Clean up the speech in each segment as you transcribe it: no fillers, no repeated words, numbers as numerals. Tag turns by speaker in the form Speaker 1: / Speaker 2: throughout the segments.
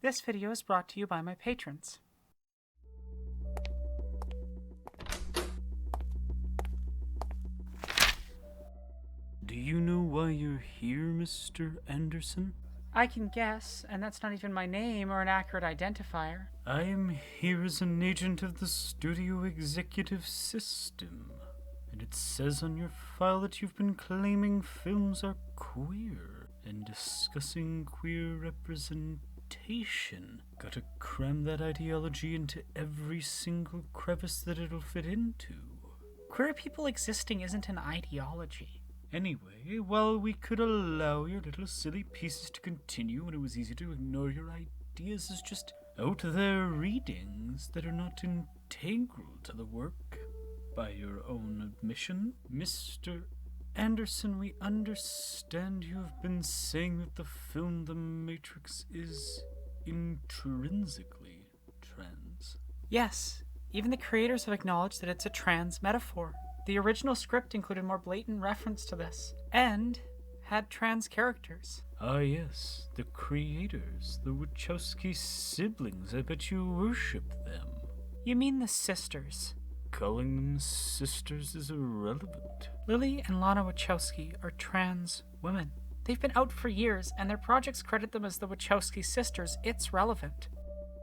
Speaker 1: This video is brought to you by my patrons.
Speaker 2: Do you know why you're here, Mr. Anderson?
Speaker 1: I can guess, and that's not even my name or an accurate identifier.
Speaker 2: I am here as an agent of the studio executive system. And it says on your file that you've been claiming films are queer and discussing queer representation. Gotta cram that ideology into every single crevice that it'll fit into.
Speaker 1: Queer people existing isn't an ideology.
Speaker 2: Anyway, while we could allow your little silly pieces to continue and it was easy to ignore your ideas as just out there readings that are not integral to the work, by your own admission, Mr. Anderson, we understand you have been saying that the film The Matrix is intrinsically trans.
Speaker 1: Yes, even the creators have acknowledged that it's a trans metaphor. The original script included more blatant reference to this, and had trans characters.
Speaker 2: Ah yes, the creators, the Wachowski siblings, I bet you worship them.
Speaker 1: You mean the sisters?
Speaker 2: Calling them sisters is irrelevant.
Speaker 1: Lily and Lana Wachowski are trans women. They've been out for years, and their projects credit them as the Wachowski sisters. It's relevant.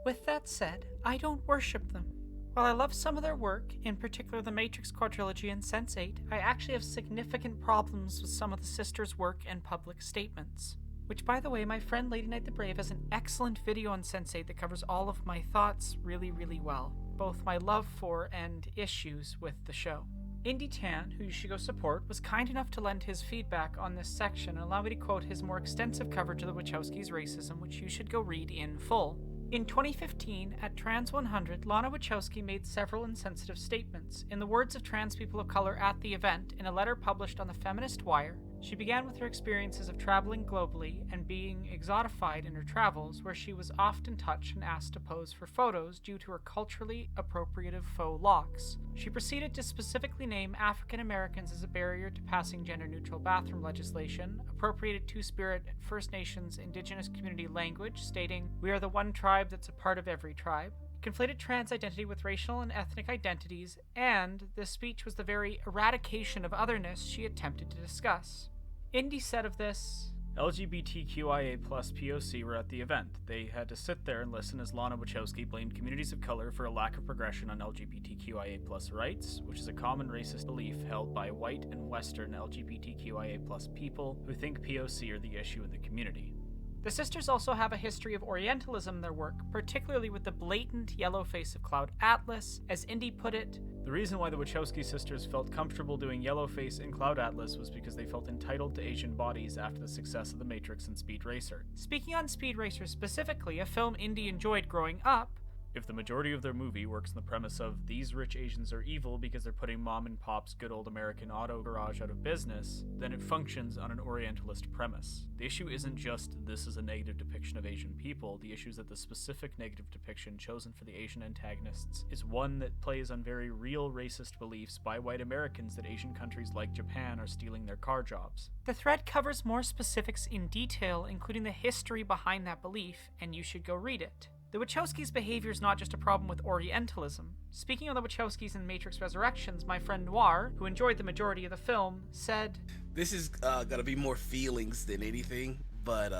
Speaker 1: With that said, I don't worship them. While I love some of their work, in particular the Matrix quadrilogy and Sense8, I actually have significant problems with some of the sisters' work and public statements. Which, by the way, my friend LadyKnightTheBrave has an excellent video on Sense8 that covers all of my thoughts really, really well. Both my love for and issues with the show. Indy Tan, who you should go support, was kind enough to lend his feedback on this section and allow me to quote his more extensive coverage of the Wachowskis' racism, which you should go read in full. In 2015, at Trans 100, Lana Wachowski made several insensitive statements. In the words of trans people of color at the event, in a letter published on the Feminist Wire, she began with her experiences of traveling globally and being exotified in her travels, where she was often touched and asked to pose for photos due to her culturally appropriative faux locks. She proceeded to specifically name African Americans as a barrier to passing gender-neutral bathroom legislation, appropriated Two-Spirit First Nations Indigenous community language, stating, "We are the one tribe that's a part of every tribe," conflated trans identity with racial and ethnic identities, and this speech was the very eradication of otherness she attempted to discuss. Indy said of this,
Speaker 3: LGBTQIA plus POC were at the event. They had to sit there and listen as Lana Wachowski blamed communities of color for a lack of progression on LGBTQIA plus rights, which is a common racist belief held by white and Western LGBTQIA plus people who think POC are the issue in the community.
Speaker 1: The sisters also have a history of Orientalism in their work, particularly with the blatant yellow face of Cloud Atlas. As Indy put it,
Speaker 3: "The reason why the Wachowski sisters felt comfortable doing Yellowface in Cloud Atlas was because they felt entitled to Asian bodies after the success of The Matrix and Speed Racer."
Speaker 1: Speaking on Speed Racer specifically, a film Indy enjoyed growing up,
Speaker 3: "If the majority of their movie works on the premise of these rich Asians are evil because they're putting mom and pop's good old American auto garage out of business, then it functions on an Orientalist premise. The issue isn't just this is a negative depiction of Asian people, the issue is that the specific negative depiction chosen for the Asian antagonists is one that plays on very real racist beliefs by white Americans that Asian countries like Japan are stealing their car jobs."
Speaker 1: The thread covers more specifics in detail, including the history behind that belief, and you should go read it. The Wachowskis' behavior is not just a problem with Orientalism. Speaking of the Wachowskis in Matrix Resurrections, my friend Noir, who enjoyed the majority of the film, said,
Speaker 4: "This is gonna be more feelings than anything, but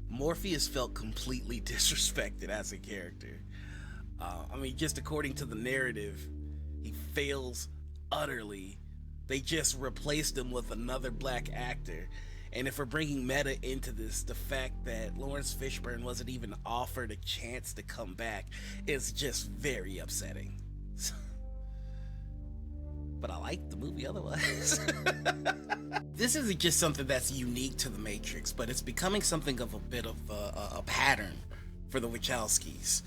Speaker 4: Morpheus felt completely disrespected as a character. Just according to the narrative, he fails utterly. They just replaced him with another black actor. And if we're bringing meta into this, the fact that Lawrence Fishburne wasn't even offered a chance to come back is just very upsetting. But I like the movie otherwise. This isn't just something that's unique to The Matrix, but it's becoming something of a bit of a pattern for the Wachowskis.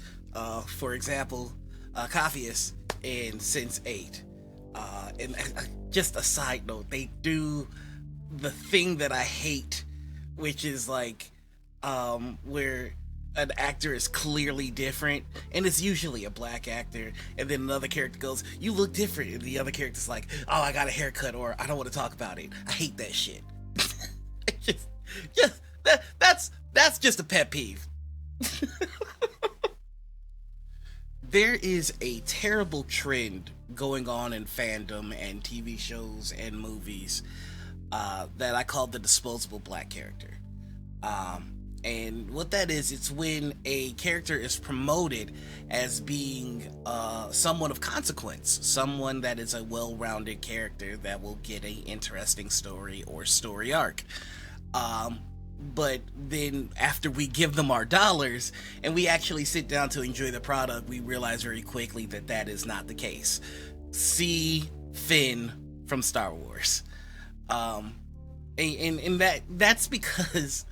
Speaker 4: For example, Cafeus in Sense8. And just a side note, they do the thing that I hate, which is like where an actor is clearly different, and it's usually a black actor, and then another character goes, "You look different," and the other character's like, "Oh, I got a haircut," or "I don't want to talk about it." I hate that shit. That's just a pet peeve. There is a terrible trend going on in fandom and TV shows and movies that I call the disposable black character. And what that is, it's when a character is promoted as being someone of consequence, someone that is a well-rounded character that will get an interesting story or story arc. But then after we give them our dollars and we actually sit down to enjoy the product, we realize very quickly that that is not the case. See Finn from Star Wars. And that's because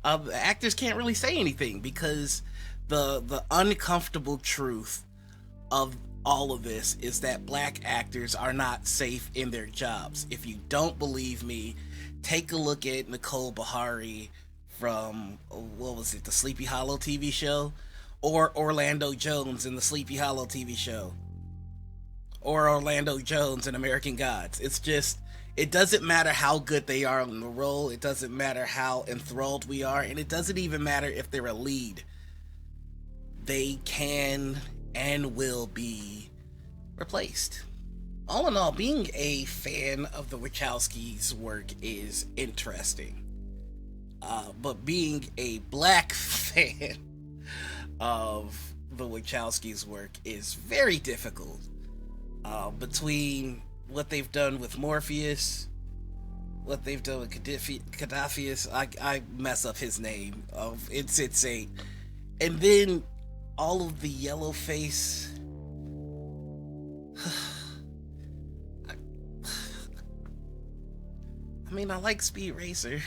Speaker 4: actors can't really say anything, because the uncomfortable truth of all of this is that black actors are not safe in their jobs. If you don't believe me, take a look at Nicole Bahari from, what was it, the Sleepy Hollow TV show, or Orlando Jones in the Sleepy Hollow TV show, or Orlando Jones in American Gods. It's just, it doesn't matter how good they are in the role, it doesn't matter how enthralled we are, and it doesn't even matter if they're a lead. They can and will be replaced. All in all, being a fan of the Wachowskis' work is interesting. But being a black fan of the Wachowskis' work is very difficult. Between what they've done with Morpheus, what they've done with Caddafius, I mess up his name, it's insane. And then all of the yellow face. I mean, I like Speed Racer.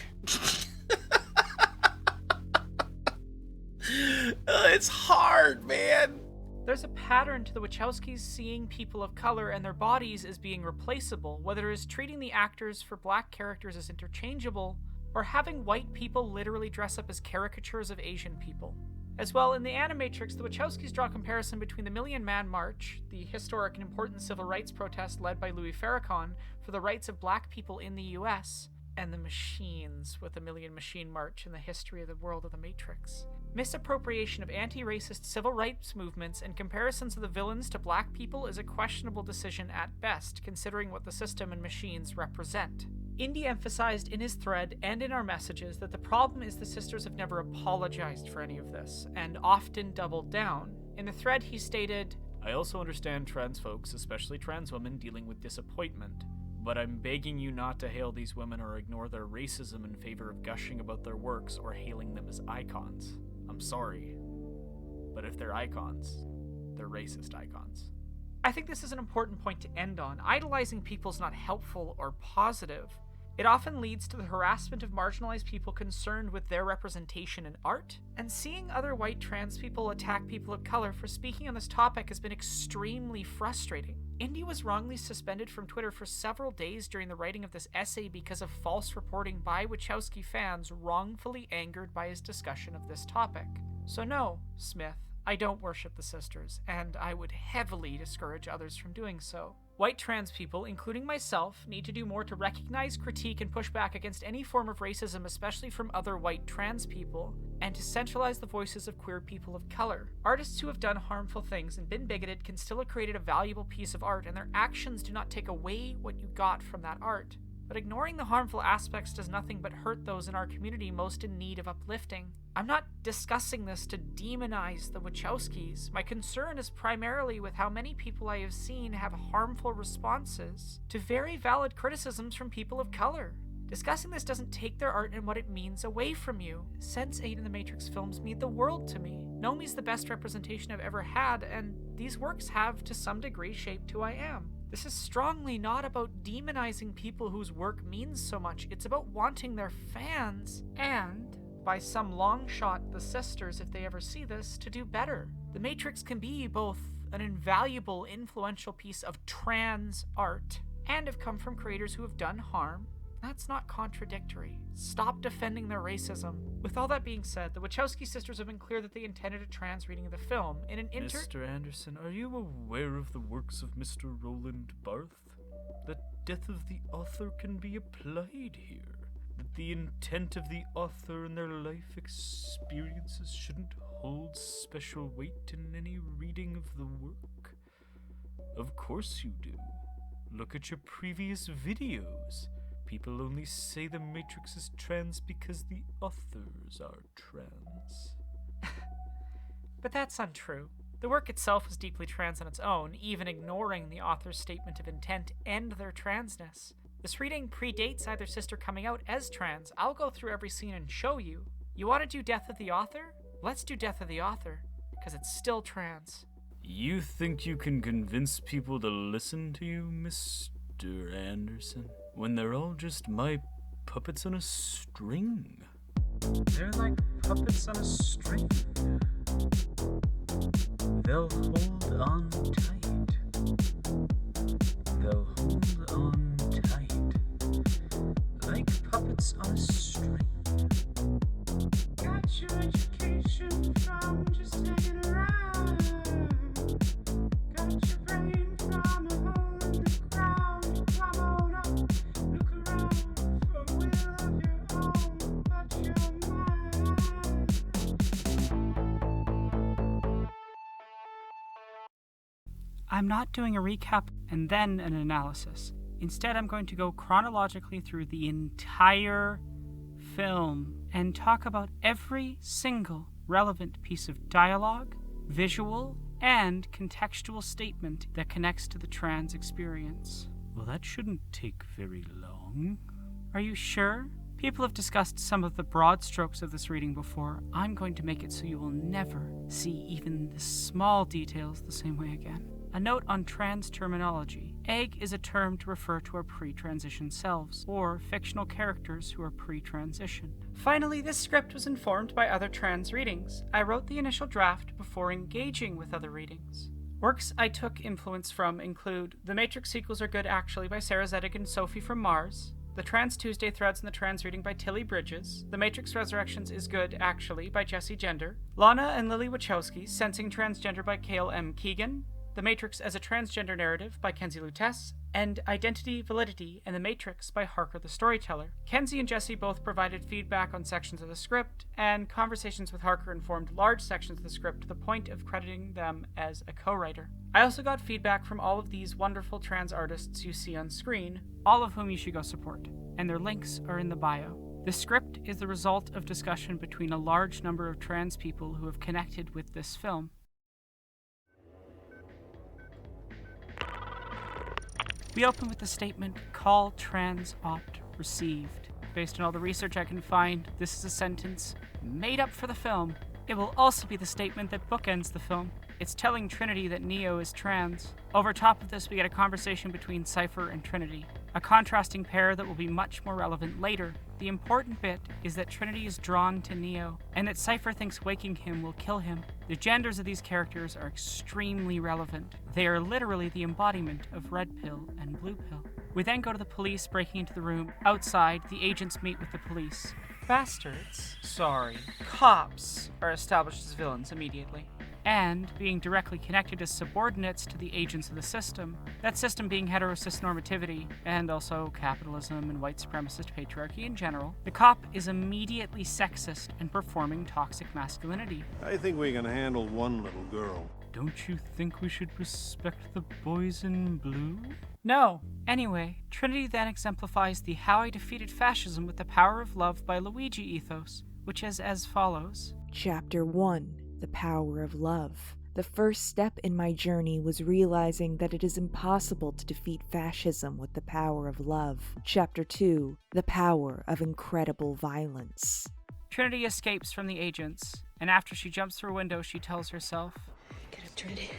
Speaker 4: It's hard, man.
Speaker 1: There's a pattern to the Wachowskis seeing people of color and their bodies as being replaceable, whether it is treating the actors for black characters as interchangeable, or having white people literally dress up as caricatures of Asian people. As well, in the Animatrix, the Wachowskis draw a comparison between the Million Man March, the historic and important civil rights protest led by Louis Farrakhan for the rights of black people in the US, and the Machines with the Million Machine March in the history of the world of the Matrix. Misappropriation of anti-racist civil rights movements and comparisons of the villains to black people is a questionable decision at best, considering what the system and machines represent. Indi emphasized in his thread and in our messages that the problem is the sisters have never apologized for any of this, and often doubled down. In the thread he stated,
Speaker 3: I also understand trans folks, especially trans women, dealing with disappointment. But I'm begging you not to hail these women or ignore their racism in favor of gushing about their works or hailing them as icons. I'm sorry, but if they're icons, they're racist icons.
Speaker 1: I think this is an important point to end on. Idolizing people is not helpful or positive. It often leads to the harassment of marginalized people concerned with their representation in art, and seeing other white trans people attack people of color for speaking on this topic has been extremely frustrating. Indi was wrongly suspended from Twitter for several days during the writing of this essay because of false reporting by Wachowski fans wrongfully angered by his discussion of this topic. So no, Smith, I don't worship the sisters, and I would heavily discourage others from doing so. White trans people, including myself, need to do more to recognize, critique, and push back against any form of racism, especially from other white trans people, and to centralize the voices of queer people of color. Artists who have done harmful things and been bigoted can still have created a valuable piece of art, and their actions do not take away what you got from that art. But ignoring the harmful aspects does nothing but hurt those in our community most in need of uplifting. I'm not discussing this to demonize the Wachowskis. My concern is primarily with how many people I have seen have harmful responses to very valid criticisms from people of color. Discussing this doesn't take their art and what it means away from you. Sense8 and the Matrix films mean the world to me. Nomi's the best representation I've ever had, and these works have, to some degree, shaped who I am. This is strongly not about demonizing people whose work means so much. It's about wanting their fans, and, by some long shot, the sisters, if they ever see this, to do better. The Matrix can be both an invaluable, influential piece of trans art, and have come from creators who have done harm. That's not contradictory. Stop defending their racism. With all that being said, the Wachowski sisters have been clear that they intended a trans reading of the film. In an
Speaker 2: Mr. Anderson, are you aware of the works of Mr. Roland Barthes? The death of the author can be applied here. that the intent of the author and their life experiences shouldn't hold special weight in any reading of the work? Of course you do. Look at your previous videos. People only say the Matrix is trans because the authors are trans.
Speaker 1: But that's untrue. The work itself is deeply trans on its own, even ignoring the author's statement of intent and their transness. This reading predates either sister coming out as trans. I'll go through every scene and show you. You want to do Death of the Author? Let's do Death of the Author, because it's still trans.
Speaker 2: You think you can convince people to listen to you, Mr. Anderson, when they're all just my puppets on a string?
Speaker 3: They're like puppets on a string. They'll hold on tight. They'll hold on tight. Like puppets on a string. Got your education from just hanging around. Got your brain from a hole in the ground. Come on up, look around for a will of your own, but you're mine.
Speaker 1: I'm not doing a recap and then an analysis. Instead, I'm going to go chronologically through the entire film and talk about every single relevant piece of dialogue, visual, and contextual statement that connects to the trans experience.
Speaker 2: Well, that shouldn't take very long.
Speaker 1: Are you sure? People have discussed some of the broad strokes of this reading before. I'm going to make it so you will never see even the small details the same way again. A note on trans terminology. Egg is a term to refer to our pre-transition selves, or fictional characters who are pre-transitioned. Finally, this script was informed by other trans readings. I wrote the initial draft before engaging with other readings. Works I took influence from include The Matrix Sequels Are Good Actually by Sarah Zedig and Sophie from Mars, The Trans Tuesday Threads in the Trans Reading by Tilly Bridges, The Matrix Resurrections Is Good Actually by Jessie Gender, Lana and Lily Wachowski, Sensing Transgender by Cael M. Keegan, The Matrix as a Transgender Narrative by Kenzie Lutece, and Identity, Validity, and The Matrix by Harker the Storyteller. Kenzie and Jessie both provided feedback on sections of the script, and conversations with Harker informed large sections of the script to the point of crediting them as a co-writer. I also got feedback from all of these wonderful trans artists you see on screen, all of whom you should go support, and their links are in the bio. The script is the result of discussion between a large number of trans people who have connected with this film. We open with the statement, "Call trans opt received." Based on all the research I can find, this is a sentence made up for the film. It will also be the statement that bookends the film. It's telling Trinity that Neo is trans. Over top of this, we get a conversation between Cypher and Trinity, a contrasting pair that will be much more relevant later. The important bit is that Trinity is drawn to Neo, and that Cypher thinks waking him will kill him. The genders of these characters are extremely relevant. They are literally the embodiment of Red Pill and Blue Pill. We then go to the police breaking into the room. Outside, the agents meet with the police. Bastards, cops, are established as villains immediately. And being directly connected as subordinates to the agents of the system, that system being heterosis normativity, and also capitalism and white supremacist patriarchy in general, the cop is immediately sexist and performing toxic masculinity.
Speaker 5: I think we can handle one little girl.
Speaker 2: Don't you think we should respect the boys in blue?
Speaker 1: No. Anyway, Trinity then exemplifies the How I Defeated Fascism with the Power of Love by Luigi ethos, which is as follows.
Speaker 6: Chapter 1. The Power of Love. The first step in my journey was realizing that it is impossible to defeat fascism with the power of love. Chapter 2. The Power of Incredible Violence.
Speaker 1: Trinity escapes from the agents, and after she jumps through a window, she tells herself,
Speaker 6: Get up, Trinity.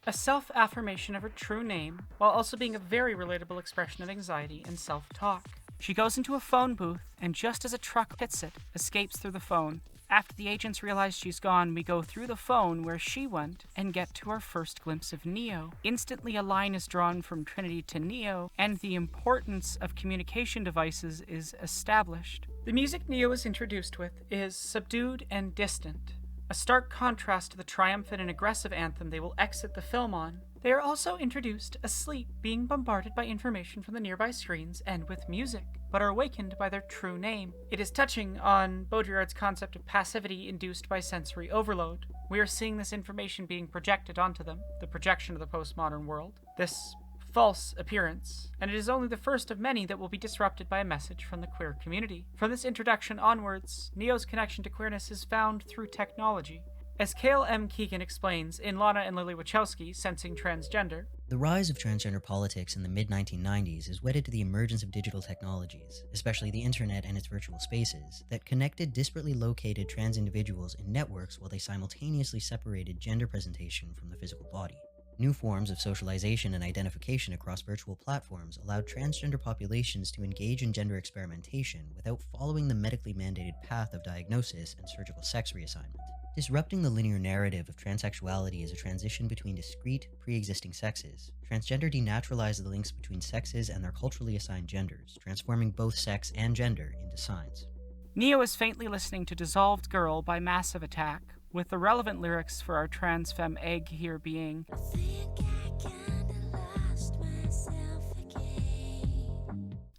Speaker 1: A self-affirmation of her true name, while also being a very relatable expression of anxiety and self-talk. She goes into a phone booth, and just as a truck hits it, escapes through the phone. After the agents realize she's gone, we go through the phone where she went and get to our first glimpse of Neo. Instantly, a line is drawn from Trinity to Neo, and the importance of communication devices is established. The music Neo is introduced with is subdued and distant, a stark contrast to the triumphant and aggressive anthem they will exit the film on. They are also introduced asleep, being bombarded by information from the nearby screens and with music. but are awakened by their true name. It is touching on Baudrillard's concept of passivity induced by sensory overload. We are seeing this information being projected onto them, the projection of the postmodern world, this false appearance, and it is only the first of many that will be disrupted by a message from the queer community. From this introduction onwards, Neo's connection to queerness is found through technology. As Cael M. Keegan explains in Lana and Lily Wachowski, Sensing Transgender,
Speaker 7: the rise of transgender politics in the mid-1990s is wedded to the emergence of digital technologies, especially the internet and its virtual spaces, that connected disparately located trans individuals in networks while they simultaneously separated gender presentation from the physical body. New forms of socialization and identification across virtual platforms allowed transgender populations to engage in gender experimentation without following the medically mandated path of diagnosis and surgical sex reassignment. Disrupting the linear narrative of transsexuality as a transition between discrete, pre-existing sexes, transgender denaturalized the links between sexes and their culturally assigned genders, transforming both sex and gender into signs.
Speaker 1: Neo is faintly listening to Dissolved Girl by Massive Attack, with the relevant lyrics for our trans femme egg here being,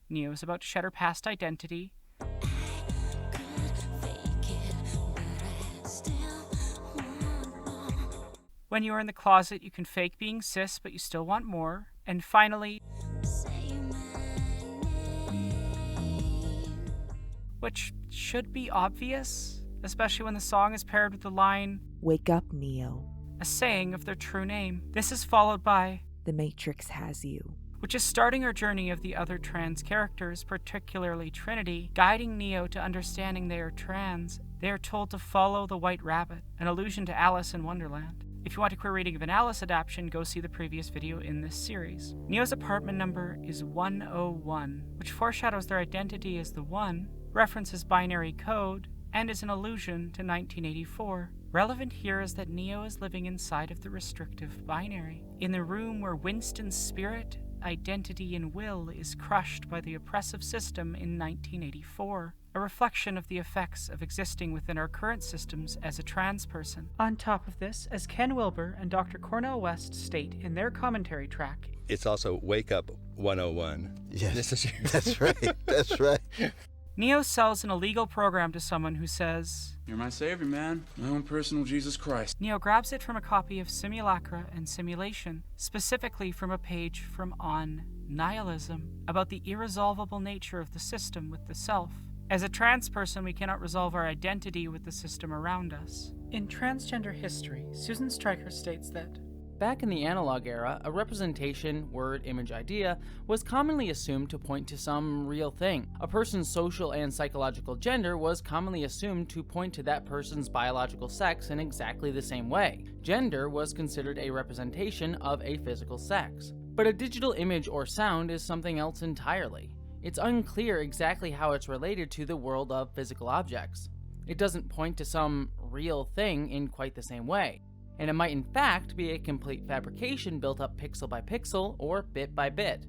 Speaker 1: Neo is about to shed her past identity. When you are in the closet, you can fake being cis, but you still want more. And finally, which should be obvious, especially when the song is paired with the line,
Speaker 6: Wake up, Neo.
Speaker 1: A saying of their true name. This is followed by,
Speaker 6: The Matrix has you.
Speaker 1: Which is starting our journey of the other trans characters, particularly Trinity, guiding Neo to understanding they are trans. They are told to follow the White Rabbit, an allusion to Alice in Wonderland. If you want a queer reading of an Alice adaptation, go see the previous video in this series. Neo's apartment number is 101, which foreshadows their identity as the One, references binary code, and is an allusion to 1984. Relevant here is that Neo is living inside of the restrictive binary, in the room where Winston's spirit, identity, and will is crushed by the oppressive system in 1984, a reflection of the effects of existing within our current systems as a trans person. On top of this, as Ken Wilber and Dr. Cornell West state in their commentary track,
Speaker 8: it's also Wake Up 101.
Speaker 9: Yes, that's right, that's right.
Speaker 1: Neo sells an illegal program to someone who says,
Speaker 10: You're my savior, man. My own personal Jesus Christ.
Speaker 1: Neo grabs it from a copy of Simulacra and Simulation, specifically from a page from On Nihilism, about the irresolvable nature of the system with the self. As a trans person, we cannot resolve our identity with the system around us. In transgender history, Susan Stryker states that,
Speaker 11: back in the analog era, a representation, word, image, idea was commonly assumed to point to some real thing. A person's social and psychological gender was commonly assumed to point to that person's biological sex in exactly the same way. Gender was considered a representation of a physical sex. But a digital image or sound is something else entirely. It's unclear exactly how it's related to the world of physical objects. It doesn't point to some real thing in quite the same way. And it might in fact be a complete fabrication built up pixel by pixel or bit by bit.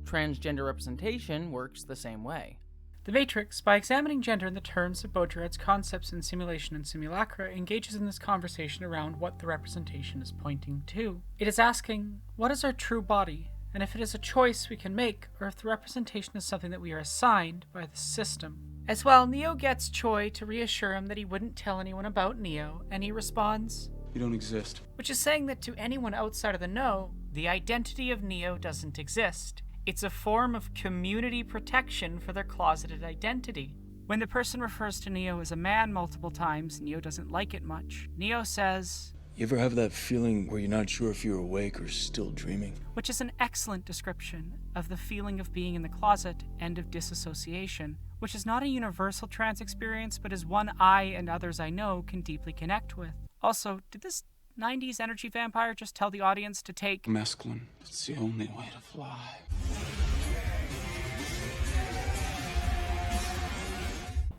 Speaker 11: Transgender representation works the same way.
Speaker 1: The Matrix, by examining gender in the terms of Baudrillard's concepts in Simulation and Simulacra, engages in this conversation around what the representation is pointing to. It is asking, what is our true body? And if it is a choice we can make, or if the representation is something that we are assigned by the system. As well, Neo gets Choi to reassure him that he wouldn't tell anyone about Neo, and he responds,
Speaker 10: You don't exist.
Speaker 1: Which is saying that to anyone outside of the know, the identity of Neo doesn't exist. It's a form of community protection for their closeted identity. When the person refers to Neo as a man multiple times, Neo doesn't like it much. Neo says,
Speaker 10: You ever have that feeling where you're not sure if you're awake or still dreaming?
Speaker 1: Which is an excellent description of the feeling of being in the closet and of disassociation, which is not a universal trans experience, but is one I and others I know can deeply connect with. Also, did this 90s energy vampire just tell the audience to take
Speaker 10: Mescaline. It's the only way to fly.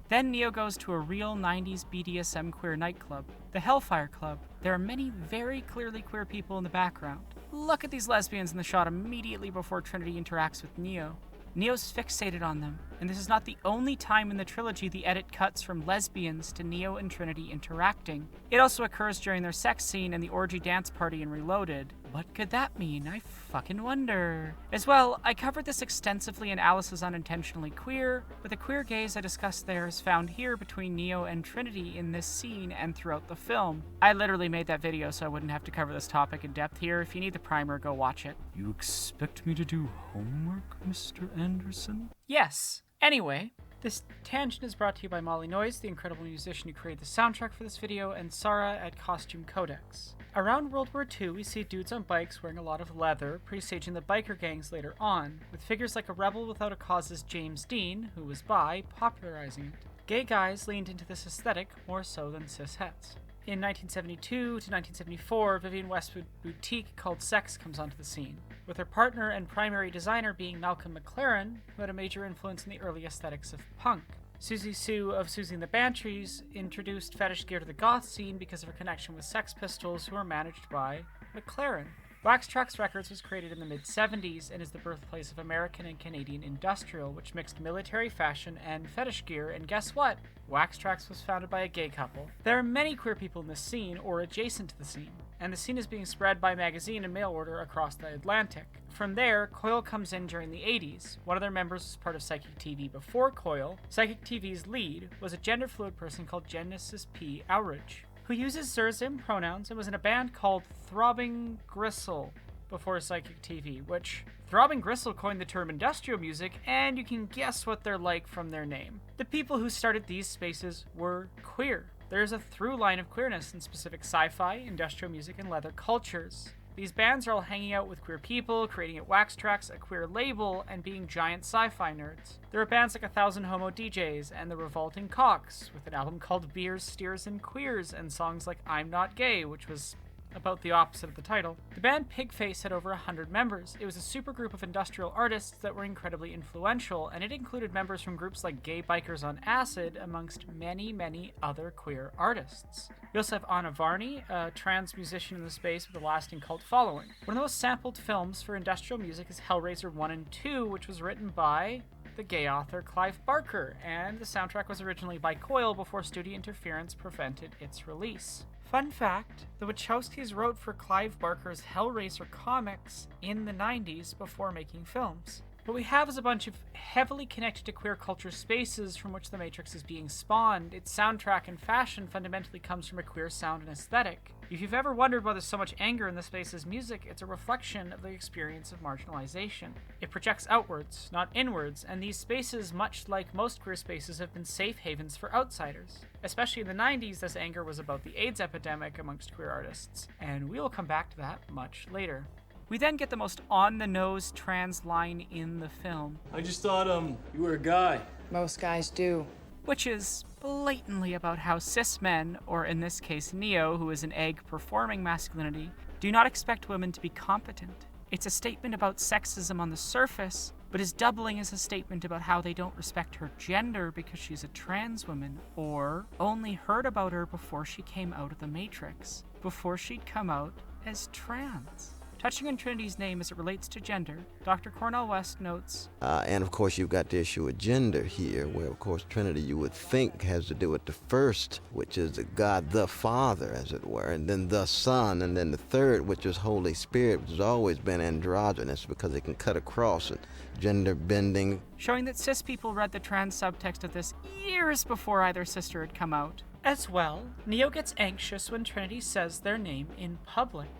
Speaker 1: Then Neo goes to a real 90s BDSM queer nightclub, the Hellfire Club. There are many very clearly queer people in the background. Look at these lesbians in the shot immediately before Trinity interacts with Neo. Neo's fixated on them, and this is not the only time in the trilogy the edit cuts from lesbians to Neo and Trinity interacting. It also occurs during their sex scene and the orgy dance party in Reloaded. What could that mean? I fucking wonder. As well, I covered this extensively in Alice's Unintentionally Queer, but the queer gaze I discussed there is found here between Neo and Trinity in this scene and throughout the film. I literally made that video so I wouldn't have to cover this topic in depth here. If you need the primer, go watch it.
Speaker 2: You expect me to do homework, Mr. Anderson?
Speaker 1: Yes. Anyway, this tangent is brought to you by Molly Noise, the incredible musician who created the soundtrack for this video, and Sarah at Costume Codex. Around World War II, we see dudes on bikes wearing a lot of leather, presaging the biker gangs later on, with figures like a rebel without a cause's James Dean, who was bi, popularizing it. Gay guys leaned into this aesthetic more so than cis-hets. In 1972 to 1974, Vivienne Westwood's boutique called Sex comes onto the scene, with her partner and primary designer being Malcolm McLaren, who had a major influence in the early aesthetics of punk. Susie Sue of Susie and the Banshees introduced fetish gear to the goth scene because of her connection with Sex Pistols, who were managed by McLaren. Wax Trax Records was created in the mid-70s and is the birthplace of American and Canadian industrial, which mixed military fashion and fetish gear, and guess what? Wax Trax was founded by a gay couple. There are many queer people in this scene, or adjacent to the scene, and the scene is being spread by magazine and mail order across the Atlantic. From there, Coil comes in during the 80s. One of their members was part of Psychic TV before Coil. Psychic TV's lead was a gender-fluid person called Genesis P. Outridge, who uses Zerzim pronouns and was in a band called Throbbing Gristle before Psychic TV, which Throbbing Gristle coined the term industrial music, and you can guess what they're like from their name. The people who started these spaces were queer. There's a through line of queerness in specific sci-fi, industrial music, and leather cultures. These bands are all hanging out with queer people, creating at Wax Trax a queer label, and being giant sci-fi nerds. There are bands like 1,000 Homo DJs and the Revolting Cocks, with an album called Beers, Steers, and Queers, and songs like I'm Not Gay, which was about the opposite of the title. The band Pigface had over 100 members. It was a supergroup of industrial artists that were incredibly influential, and it included members from groups like Gay Bikers on Acid, amongst many, many other queer artists. We also have Anna Varney, a trans musician in the space with a lasting cult following. One of the most sampled films for industrial music is Hellraiser 1 and 2, which was written by the gay author Clive Barker, and the soundtrack was originally by Coil before studio interference prevented its release. Fun fact, the Wachowskis wrote for Clive Barker's Hellraiser comics in the 90s before making films. What we have is a bunch of heavily connected to queer culture spaces from which the Matrix is being spawned. Its soundtrack and fashion fundamentally comes from a queer sound and aesthetic. If you've ever wondered why there's so much anger in the space's music, it's a reflection of the experience of marginalization. It projects outwards, not inwards, and these spaces, much like most queer spaces, have been safe havens for outsiders. Especially in the 90s, this anger was about the AIDS epidemic amongst queer artists, and we will come back to that much later. We then get the most on-the-nose trans line in the film.
Speaker 10: I just thought, you were a guy.
Speaker 12: Most guys do.
Speaker 1: Which is blatantly about how cis men, or in this case Neo, who is an egg performing masculinity, do not expect women to be competent. It's a statement about sexism on the surface, but is doubling as a statement about how they don't respect her gender because she's a trans woman, or only heard about her before she came out of the Matrix, before she'd come out as trans. Touching on Trinity's name as it relates to gender, Dr. Cornel West notes,
Speaker 9: and of course you've got the issue of gender here, where of course Trinity you would think has to do with the first, which is the God the Father, as it were, and then the Son, and then the third, which is Holy Spirit, which has always been androgynous because it can cut across it, gender bending.
Speaker 1: Showing that cis people read the trans subtext of this years before either sister had come out. As well, Neo gets anxious when Trinity says their name in public.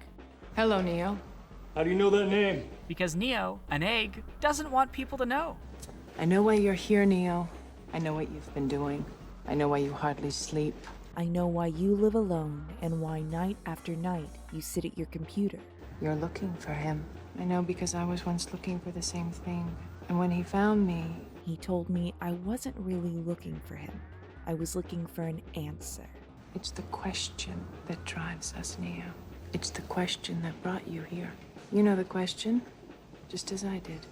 Speaker 12: Hello, Neo.
Speaker 10: How do you know that name?
Speaker 1: Because Neo, an egg, doesn't want people to know.
Speaker 12: I know why you're here, Neo. I know what you've been doing. I know why you hardly sleep.
Speaker 6: I know why you live alone and why night after night you sit at your computer.
Speaker 12: You're looking for him. I know because I was once looking for the same thing. And when he found me...
Speaker 6: He told me I wasn't really looking for him. I was looking for an answer.
Speaker 12: It's the question that drives us, Neo. It's the question that brought you here. You know the question, just as I did.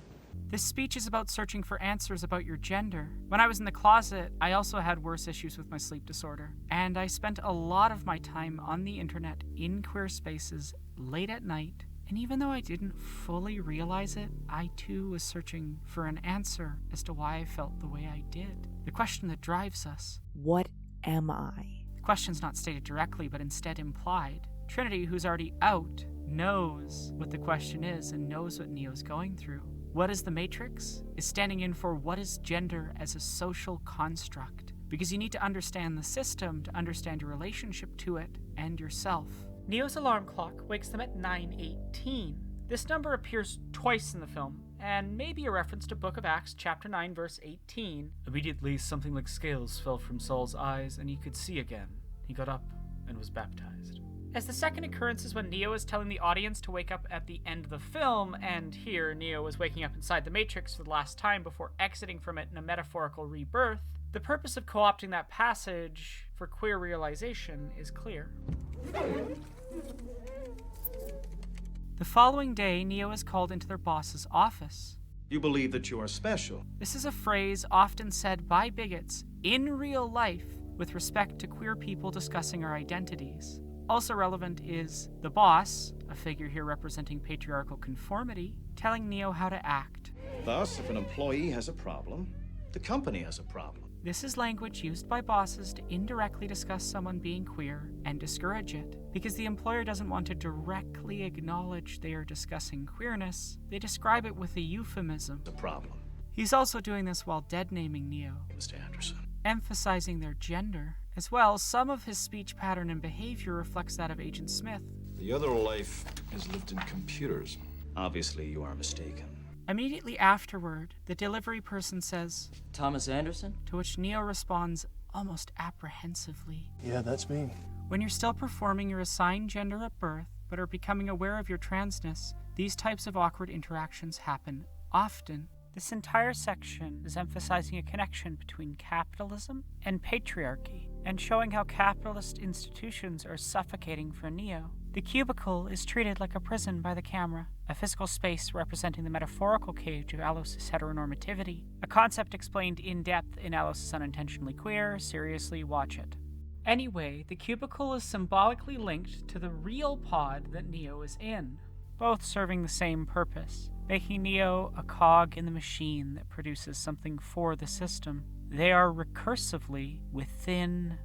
Speaker 1: This speech is about searching for answers about your gender. When I was in the closet, I also had worse issues with my sleep disorder, and I spent a lot of my time on the internet in queer spaces late at night, and even though I didn't fully realize it, I too was searching for an answer as to why I felt the way I did. The question that drives us.
Speaker 6: What am I?
Speaker 1: The question's not stated directly, but instead implied. Trinity, who's already out, knows what the question is and knows what Neo's going through. What is the Matrix? Is standing in for what is gender as a social construct. Because you need to understand the system to understand your relationship to it and yourself. Neo's alarm clock wakes them at 9:18. This number appears twice in the film, and may be a reference to Book of Acts, chapter 9, verse 18.
Speaker 2: Immediately, something like scales fell from Saul's eyes, and he could see again. He got up and was baptized.
Speaker 1: As the second occurrence is when Neo is telling the audience to wake up at the end of the film, and here Neo is waking up inside the Matrix for the last time before exiting from it in a metaphorical rebirth, the purpose of co-opting that passage for queer realization is clear. The following day, Neo is called into their boss's office.
Speaker 13: You believe that you are special.
Speaker 1: This is a phrase often said by bigots in real life with respect to queer people discussing our identities. Also relevant is the boss, a figure here representing patriarchal conformity, telling Neo how to act.
Speaker 13: Thus, if an employee has a problem, the company has a problem.
Speaker 1: This is language used by bosses to indirectly discuss someone being queer and discourage it. Because the employer doesn't want to directly acknowledge they are discussing queerness, they describe it with a euphemism.
Speaker 13: The problem.
Speaker 1: He's also doing this while dead-naming Neo,
Speaker 13: Mr. Anderson.
Speaker 1: emphasizing their gender. As well, some of his speech pattern and behavior reflects that of Agent Smith.
Speaker 10: The other life is lived in computers. Obviously, you are mistaken.
Speaker 1: Immediately afterward, the delivery person says,
Speaker 14: Thomas Anderson?
Speaker 1: To which Neo responds almost apprehensively.
Speaker 10: Yeah, that's me.
Speaker 1: When you're still performing your assigned gender at birth, but are becoming aware of your transness, these types of awkward interactions happen often. This entire section is emphasizing a connection between capitalism and patriarchy, and showing how capitalist institutions are suffocating for Neo. The cubicle is treated like a prison by the camera, a physical space representing the metaphorical cage of Alos's heteronormativity, a concept explained in depth in Alos's Unintentionally Queer. Seriously, watch it. Anyway, the cubicle is symbolically linked to the real pod that Neo is in, both serving the same purpose, making Neo a cog in the machine that produces something for the system. They are recursively within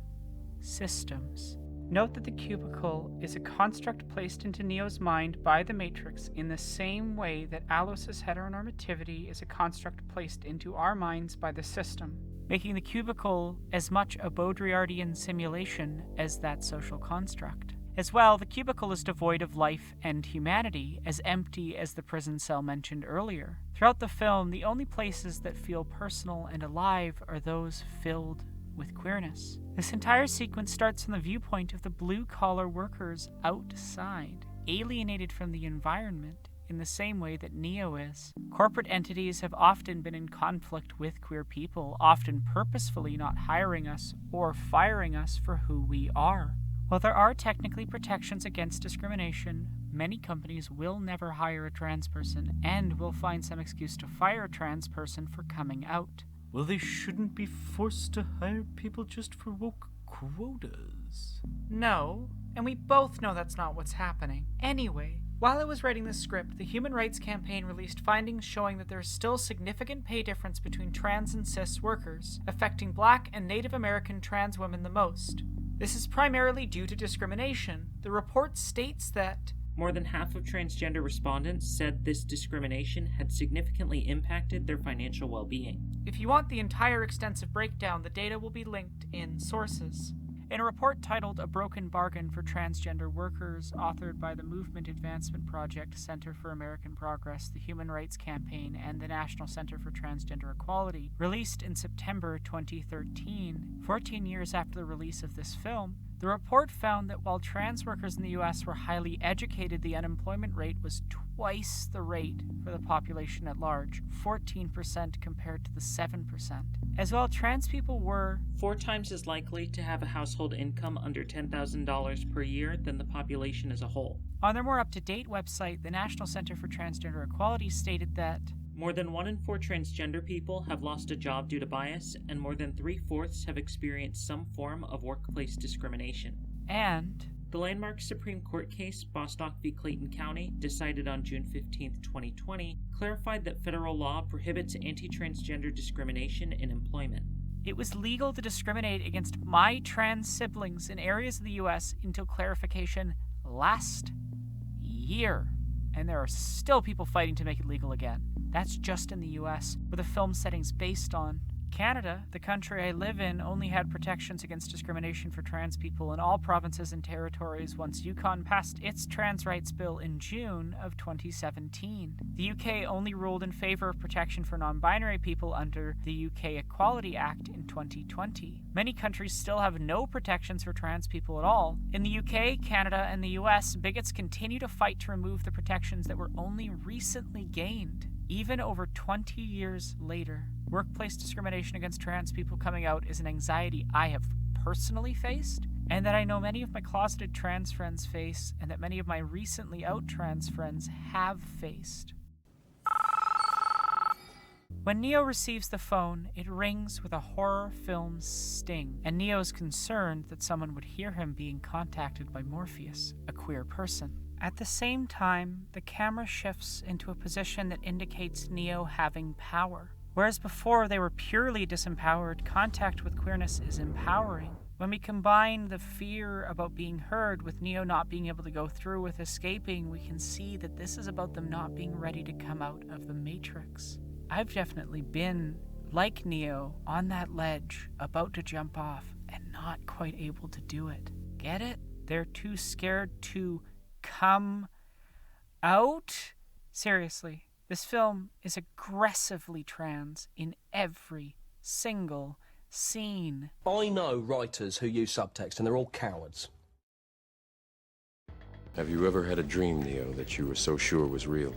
Speaker 1: systems. Note that the cubicle is a construct placed into Neo's mind by the Matrix in the same way that Alos's heteronormativity is a construct placed into our minds by the system, making the cubicle as much a Baudrillardian simulation as that social construct. As well, the cubicle is devoid of life and humanity, as empty as the prison cell mentioned earlier. Throughout the film, the only places that feel personal and alive are those filled with queerness. This entire sequence starts from the viewpoint of the blue-collar workers outside, alienated from the environment in the same way that Neo is. Corporate entities have often been in conflict with queer people, often purposefully not hiring us or firing us for who we are. While there are technically protections against discrimination, many companies will never hire a trans person and will find some excuse to fire a trans person for coming out.
Speaker 2: Well, they shouldn't be forced to hire people just for woke quotas.
Speaker 1: No, and we both know that's not what's happening. Anyway, while I was writing this script, the Human Rights Campaign released findings showing that there is still significant pay difference between trans and cis workers, affecting Black and Native American trans women the most. This is primarily due to discrimination. The report states that
Speaker 15: more than half of transgender respondents said this discrimination had significantly impacted their financial well-being.
Speaker 1: If you want the entire extensive breakdown, the data will be linked in sources. In a report titled A Broken Bargain for Transgender Workers, authored by the Movement Advancement Project, Center for American Progress, the Human Rights Campaign, and the National Center for Transgender Equality, released in September 2013, 14 years after the release of this film, the report found that while trans workers in the U.S. were highly educated, the unemployment rate was twice the rate for the population at large, 14% compared to the 7%. As well, trans people were
Speaker 15: 4 times as likely to have a household income under $10,000 per year than the population as a whole.
Speaker 1: On their more up-to-date website, the National Center for Transgender Equality stated that
Speaker 15: more than 1 in 4 transgender people have lost a job due to bias, and more than 3/4 have experienced some form of workplace discrimination.
Speaker 1: And
Speaker 15: the landmark Supreme Court case, Bostock v. Clayton County, decided on June 15, 2020, clarified that federal law prohibits anti-transgender discrimination in employment.
Speaker 1: It was legal to discriminate against my trans siblings in areas of the U.S. until clarification last year, and there are still people fighting to make it legal again. That's just in the US, where the film setting's based on. Canada, the country I live in, only had protections against discrimination for trans people in all provinces and territories once Yukon passed its trans rights bill in June of 2017. The UK only ruled in favor of protection for non-binary people under the UK Equality Act in 2020. Many countries still have no protections for trans people at all. In the UK, Canada, and the US, bigots continue to fight to remove the protections that were only recently gained. Even over 20 years later, workplace discrimination against trans people coming out is an anxiety I have personally faced, and that I know many of my closeted trans friends face, and that many of my recently out trans friends have faced. When Neo receives the phone, it rings with a horror film's sting, and Neo's concerned that someone would hear him being contacted by Morpheus, a queer person. At the same time, the camera shifts into a position that indicates Neo having power. Whereas before they were purely disempowered, contact with queerness is empowering. When we combine the fear about being heard with Neo not being able to go through with escaping, we can see that this is about them not being ready to come out of the Matrix. I've definitely been, like Neo, on that ledge, about to jump off, and not quite able to do it. Get it? They're too scared to come out? Seriously, this film is aggressively trans in every single scene.
Speaker 14: I know writers who use subtext, and they're all cowards.
Speaker 16: Have you ever had a dream, Neo, that you were so sure was real?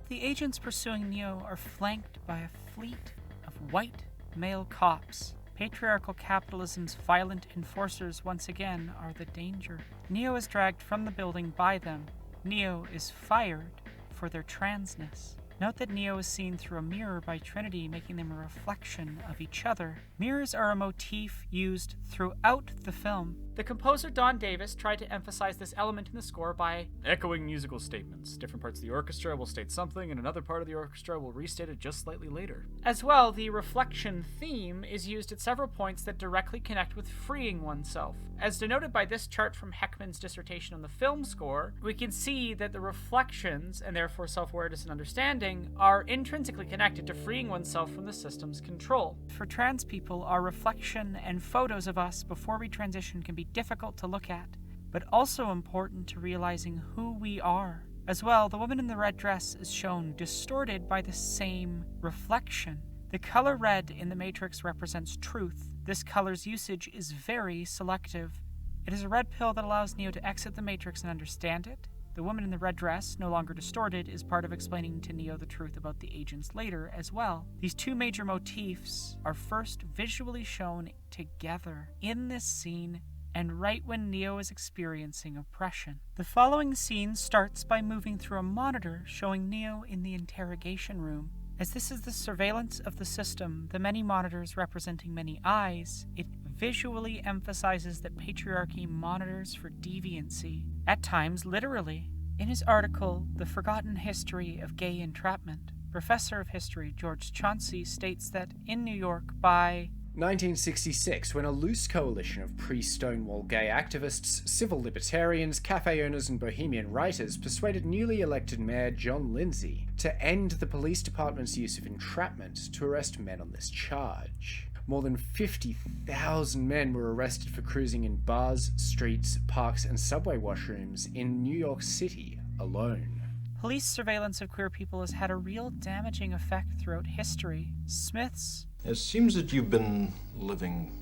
Speaker 1: The agents pursuing Neo are flanked by a fleet of white male cops. Patriarchal capitalism's violent enforcers once again are the danger. Neo is dragged from the building by them. Neo is fired for their transness. Note that Neo is seen through a mirror by Trinity, making them a reflection of each other. Mirrors are a motif used throughout the film. The composer Don Davis tried to emphasize this element in the score by
Speaker 3: echoing musical statements. Different parts of the orchestra will state something, and another part of the orchestra will restate it just slightly later.
Speaker 1: As well, the reflection theme is used at several points that directly connect with freeing oneself. As denoted by this chart from Heckman's dissertation on the film score, we can see that the reflections, and therefore self-awareness and understanding, are intrinsically connected to freeing oneself from the system's control. For trans people, our reflection and photos of us before we transition can be difficult to look at, but also important to realizing who we are. As well, the woman in the red dress is shown distorted by the same reflection. The color red in the Matrix represents truth. This color's usage is very selective. It is a red pill that allows Neo to exit the Matrix and understand it. The woman in the red dress, no longer distorted, is part of explaining to Neo the truth about the agents later as well. These two major motifs are first visually shown together in this scene, and right when Neo is experiencing oppression. The following scene starts by moving through a monitor showing Neo in the interrogation room. As this is the surveillance of the system, the many monitors representing many eyes, it visually emphasizes that patriarchy monitors for deviancy, at times literally. In his article, The Forgotten History of Gay Entrapment, Professor of History George Chauncey states that in New York by
Speaker 17: 1966, when a loose coalition of pre-Stonewall gay activists, civil libertarians, cafe owners and bohemian writers persuaded newly elected Mayor John Lindsay to end the police department's use of entrapment to arrest men on this charge. More than 50,000 men were arrested for cruising in bars, streets, parks and subway washrooms in New York City alone.
Speaker 1: Police surveillance of queer people has had a real damaging effect throughout history. Smith's
Speaker 16: It seems that you've been living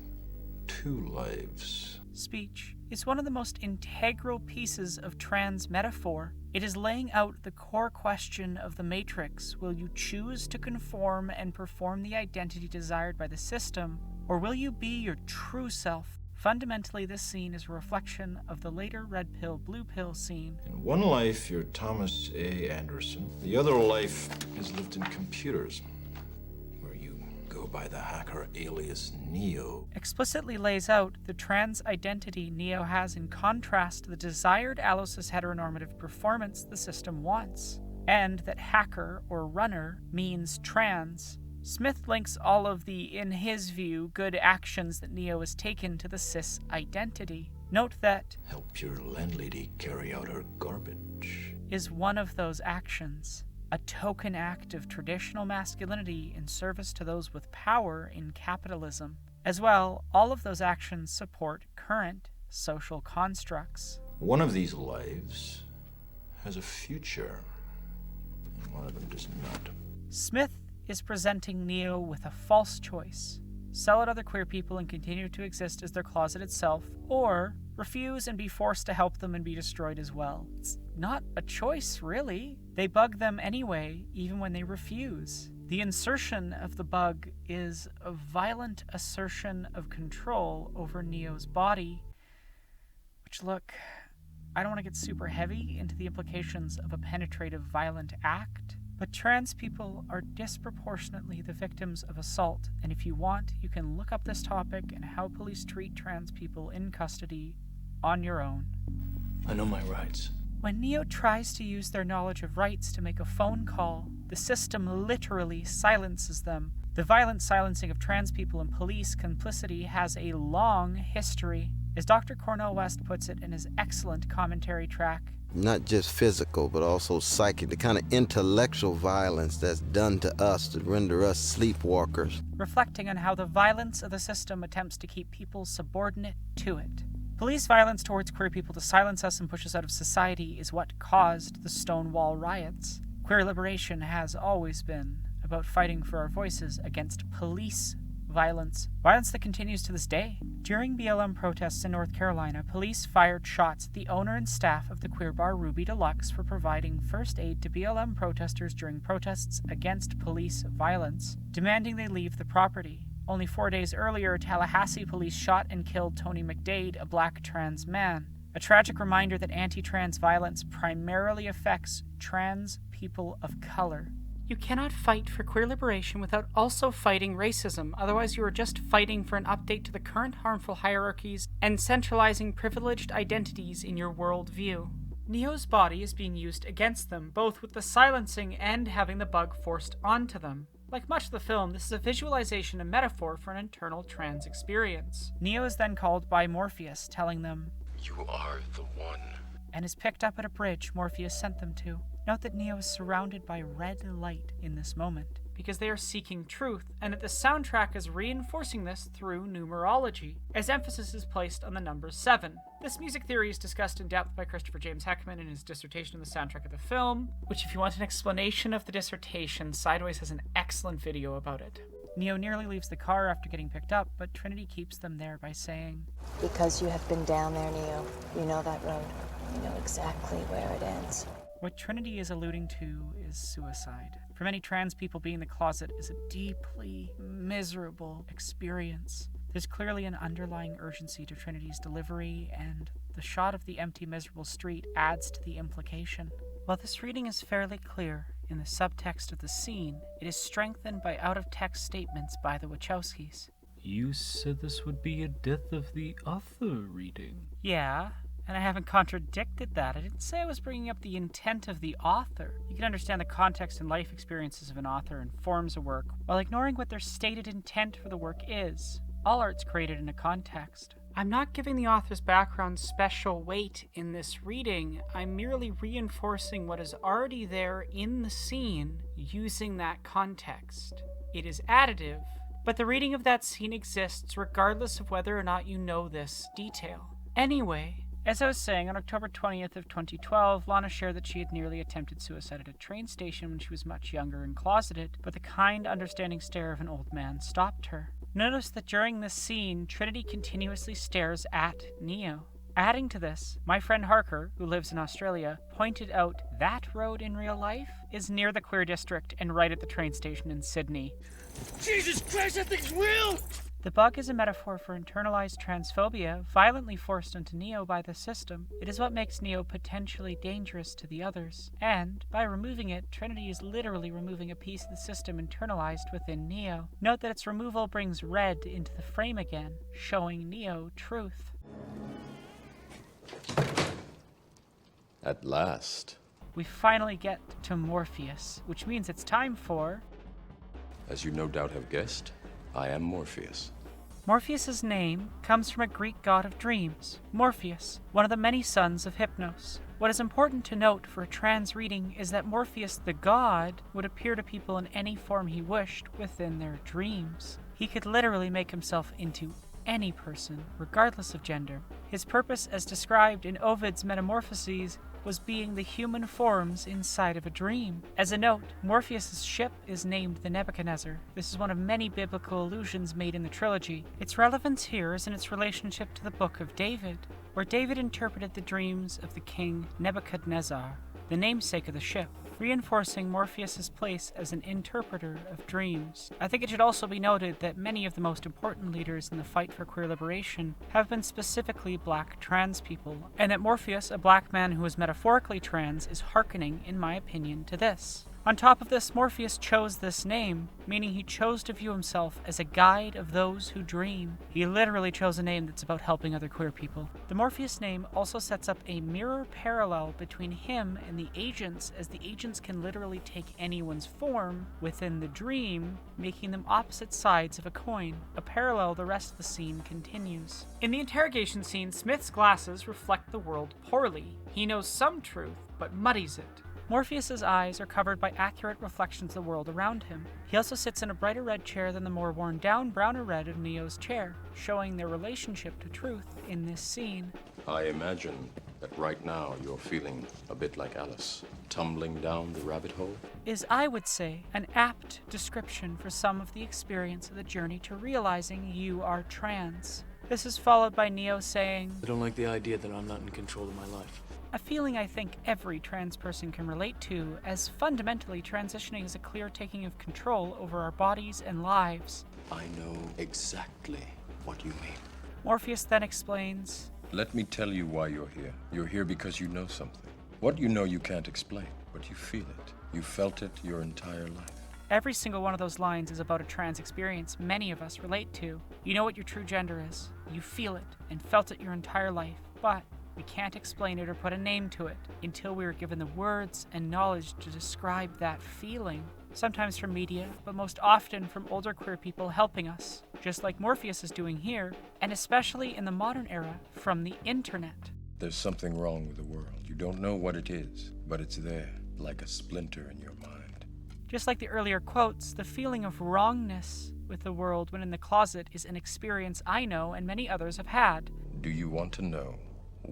Speaker 16: two lives.
Speaker 1: speech is one of the most integral pieces of trans metaphor. It is laying out the core question of the Matrix. Will you choose to conform and perform the identity desired by the system, or will you be your true self? Fundamentally, this scene is a reflection of the later red pill, blue pill scene.
Speaker 16: In one life, you're Thomas A. Anderson. The other life is lived in computers, where you go by the hacker alias Neo.
Speaker 1: Explicitly lays out the trans identity Neo has in contrast to the desired allosis heteronormative performance the system wants, and that hacker or runner means trans. Smith links all of the, in his view, good actions that Neo has taken to the cis identity. Note that
Speaker 16: help your landlady carry out her garbage
Speaker 1: is one of those actions, a token act of traditional masculinity in service to those with power in capitalism. As well, all of those actions support current social constructs.
Speaker 16: One of these lives has a future, and one of them does not.
Speaker 1: Smith is presenting Neo with a false choice. Sell out other queer people and continue to exist as their closeted self, or refuse and be forced to help them and be destroyed as well. It's not a choice, really. They bug them anyway, even when they refuse. The insertion of the bug is a violent assertion of control over Neo's body, which, look, I don't want to get super heavy into the implications of a penetrative violent act, but trans people are disproportionately the victims of assault, and if you want, you can look up this topic and how police treat trans people in custody on your own.
Speaker 10: I know my rights.
Speaker 1: When Neo tries to use their knowledge of rights to make a phone call, the system literally silences them. The violent silencing of trans people in police complicity has a long history. As Dr. Cornel West puts it in his excellent commentary track,
Speaker 9: not just physical, but also psychic, the kind of intellectual violence that's done to us to render us sleepwalkers.
Speaker 1: Reflecting on how the violence of the system attempts to keep people subordinate to it. Police violence towards queer people to silence us and push us out of society is what caused the Stonewall riots. Queer liberation has always been about fighting for our voices against police violence that continues to this day. During BLM protests in North Carolina, police fired shots at the owner and staff of the queer bar Ruby Deluxe for providing first aid to BLM protesters during protests against police violence, demanding they leave the property. Only 4 days earlier, Tallahassee police shot and killed Tony McDade, a black trans man. A tragic reminder that anti-trans violence primarily affects trans people of color. You cannot fight for queer liberation without also fighting racism, otherwise you are just fighting for an update to the current harmful hierarchies and centralizing privileged identities in your worldview. Neo's body is being used against them, both with the silencing and having the bug forced onto them. Like much of the film, this is a visualization and metaphor for an internal trans experience. Neo is then called by Morpheus, telling them,
Speaker 18: "You are the one,"
Speaker 1: and is picked up at a bridge Morpheus sent them to. Note that Neo is surrounded by red light in this moment, because they are seeking truth, and that the soundtrack is reinforcing this through numerology, as emphasis is placed on the number 7. This music theory is discussed in depth by Christopher James Heckman in his dissertation on the soundtrack of the film, which if you want an explanation of the dissertation, Sideways has an excellent video about it. Neo nearly leaves the car after getting picked up, but Trinity keeps them there by saying,
Speaker 19: "Because you have been down there, Neo. You know that road. You know exactly where it ends."
Speaker 1: What Trinity is alluding to is suicide. For many trans people, being in the closet is a deeply miserable experience. There's clearly an underlying urgency to Trinity's delivery, and the shot of the empty, miserable street adds to the implication. While this reading is fairly clear in the subtext of the scene, it is strengthened by out-of-text statements by the Wachowskis.
Speaker 2: You said this would be a death of the author reading.
Speaker 1: Yeah, and I haven't contradicted that. I didn't say I was bringing up the intent of the author. You can understand the context and life experiences of an author and forms a work, while ignoring what their stated intent for the work is. All art's created in a context. I'm not giving the author's background special weight in this reading. I'm merely reinforcing what is already there in the scene using that context. It is additive, but the reading of that scene exists regardless of whether or not you know this detail. Anyway, as I was saying, on October 20th of 2012, Lana shared that she had nearly attempted suicide at a train station when she was much younger and closeted, but the kind, understanding stare of an old man stopped her. Notice that during this scene, Trinity continuously stares at Neo. Adding to this, my friend Harker, who lives in Australia, pointed out that road in real life is near the queer district and right at the train station in Sydney.
Speaker 18: Jesus Christ, that thing's real!
Speaker 1: The bug is a metaphor for internalized transphobia violently forced onto Neo by the system. It is what makes Neo potentially dangerous to the others. And, by removing it, Trinity is literally removing a piece of the system internalized within Neo. Note that its removal brings red into the frame again, showing Neo truth.
Speaker 18: At last.
Speaker 1: We finally get to Morpheus, which means it's time for...
Speaker 18: As you no doubt have guessed, I am Morpheus.
Speaker 1: Morpheus's name comes from a Greek god of dreams, Morpheus, one of the many sons of Hypnos. What is important to note for a trans reading is that Morpheus the god would appear to people in any form he wished within their dreams. He could literally make himself into any person, regardless of gender. His purpose, as described in Ovid's Metamorphoses, was being the human forms inside of a dream. As a note, Morpheus's ship is named the Nebuchadnezzar. This is one of many biblical allusions made in the trilogy. Its relevance here is in its relationship to the Book of David, where David interpreted the dreams of the king Nebuchadnezzar, the namesake of the ship, reinforcing Morpheus's place as an interpreter of dreams. I think it should also be noted that many of the most important leaders in the fight for queer liberation have been specifically black trans people, and that Morpheus, a black man who is metaphorically trans, is hearkening, in my opinion, to this. On top of this, Morpheus chose this name, meaning he chose to view himself as a guide of those who dream. He literally chose a name that's about helping other queer people. The Morpheus name also sets up a mirror parallel between him and the agents, as the agents can literally take anyone's form within the dream, making them opposite sides of a coin, a parallel the rest of the scene continues. In the interrogation scene, Smith's glasses reflect the world poorly. He knows some truth, but muddies it. Morpheus's eyes are covered by accurate reflections of the world around him. He also sits in a brighter red chair than the more worn down browner red of Neo's chair, showing their relationship to truth in this scene.
Speaker 18: I imagine that right now you're feeling a bit like Alice, tumbling down the rabbit hole.
Speaker 1: Is, I would say, an apt description for some of the experience of the journey to realizing you are trans. This is followed by Neo saying,
Speaker 20: I don't like the idea that I'm not in control of my life.
Speaker 1: A feeling I think every trans person can relate to, as fundamentally transitioning is a clear taking of control over our bodies and lives.
Speaker 18: I know exactly what you mean.
Speaker 1: Morpheus then explains,
Speaker 18: Let me tell you why you're here. You're here because you know something. What you know you can't explain, but you feel it. You felt it your entire life.
Speaker 1: Every single one of those lines is about a trans experience many of us relate to. You know what your true gender is. You feel it and felt it your entire life, but we can't explain it or put a name to it until we are given the words and knowledge to describe that feeling. Sometimes from media, but most often from older queer people helping us, just like Morpheus is doing here, and especially in the modern era, from the internet.
Speaker 18: There's something wrong with the world. You don't know what it is, but it's there, like a splinter in your mind.
Speaker 1: Just like the earlier quotes, the feeling of wrongness with the world when in the closet is an experience I know and many others have had.
Speaker 18: Do you want to know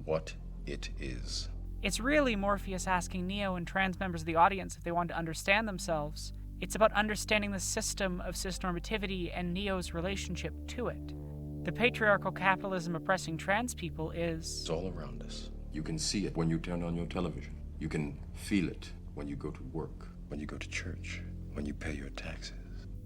Speaker 18: what it is?
Speaker 1: It's really Morpheus asking Neo and trans members of the audience if they want to understand themselves. It's about understanding the system of cisnormativity and Neo's relationship to it. The patriarchal capitalism oppressing trans people is...
Speaker 18: It's all around us. You can see it when you turn on your television. You can feel it when you go to work, when you go to church, when you pay your taxes.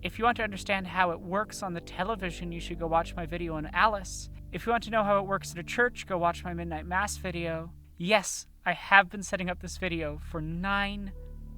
Speaker 1: If you want to understand how it works on the television, you should go watch my video on Alice. If you want to know how it works at a church, go watch my Midnight Mass video. Yes, I have been setting up this video for 9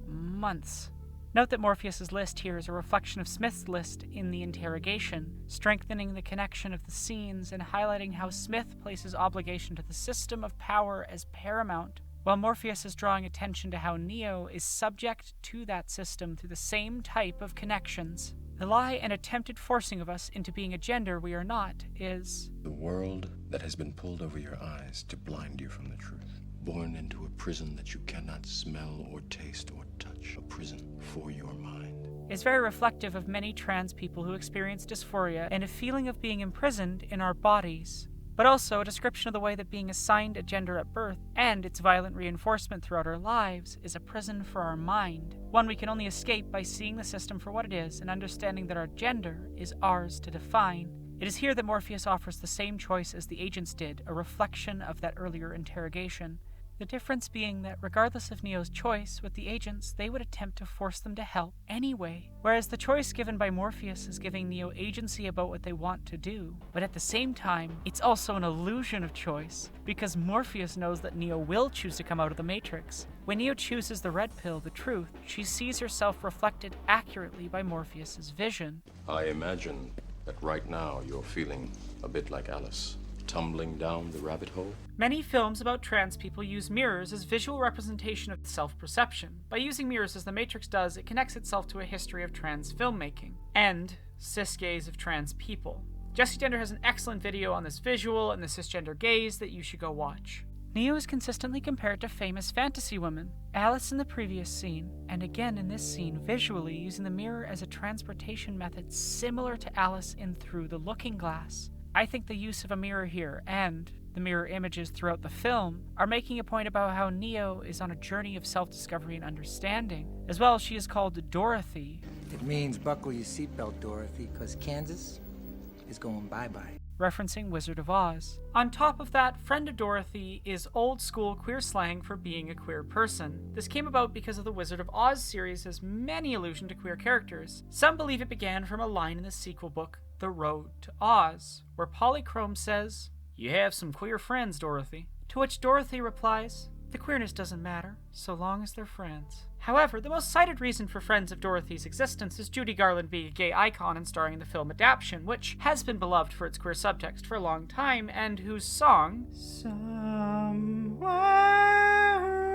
Speaker 1: months. Note that Morpheus's list here is a reflection of Smith's list in the interrogation, strengthening the connection of the scenes and highlighting how Smith places obligation to the system of power as paramount, while Morpheus is drawing attention to how Neo is subject to that system through the same type of connections. The lie and attempted forcing of us into being a gender we are not is...
Speaker 18: the world that has been pulled over your eyes to blind you from the truth. Born into a prison that you cannot smell or taste or touch. A prison for your mind.
Speaker 1: Is very reflective of many trans people who experience dysphoria and a feeling of being imprisoned in our bodies, but also a description of the way that being assigned a gender at birth and its violent reinforcement throughout our lives is a prison for our mind, one we can only escape by seeing the system for what it is and understanding that our gender is ours to define. It is here that Morpheus offers the same choice as the agents did, a reflection of that earlier interrogation. The difference being that regardless of Neo's choice with the agents, they would attempt to force them to help anyway. Whereas the choice given by Morpheus is giving Neo agency about what they want to do. But at the same time, it's also an illusion of choice, because Morpheus knows that Neo will choose to come out of the Matrix. When Neo chooses the red pill, the truth, she sees herself reflected accurately by Morpheus's vision.
Speaker 18: I imagine that right now you're feeling a bit like Alice, tumbling down the rabbit hole?
Speaker 1: Many films about trans people use mirrors as visual representation of self-perception. By using mirrors as The Matrix does, it connects itself to a history of trans filmmaking and cis gaze of trans people. Jessie Gender has an excellent video on this visual and the cisgender gaze that you should go watch. Neo is consistently compared to famous fantasy women, Alice in the previous scene, and again in this scene visually using the mirror as a transportation method similar to Alice in Through the Looking Glass. I think the use of a mirror here and the mirror images throughout the film are making a point about how Neo is on a journey of self-discovery and understanding. As well, she is called Dorothy.
Speaker 21: It means buckle your seatbelt, Dorothy, because Kansas is going bye-bye.
Speaker 1: Referencing Wizard of Oz. On top of that, Friend of Dorothy is old school queer slang for being a queer person. This came about because of the Wizard of Oz series has many allusions to queer characters. Some believe it began from a line in the sequel book, The Road to Oz, where Polychrome says, "You have some queer friends, Dorothy." To which Dorothy replies, "The queerness doesn't matter, so long as they're friends." However, the most cited reason for Friends of Dorothy's existence is Judy Garland being a gay icon and starring in the film adaptation, which has been beloved for its queer subtext for a long time, and whose song, "Somewhere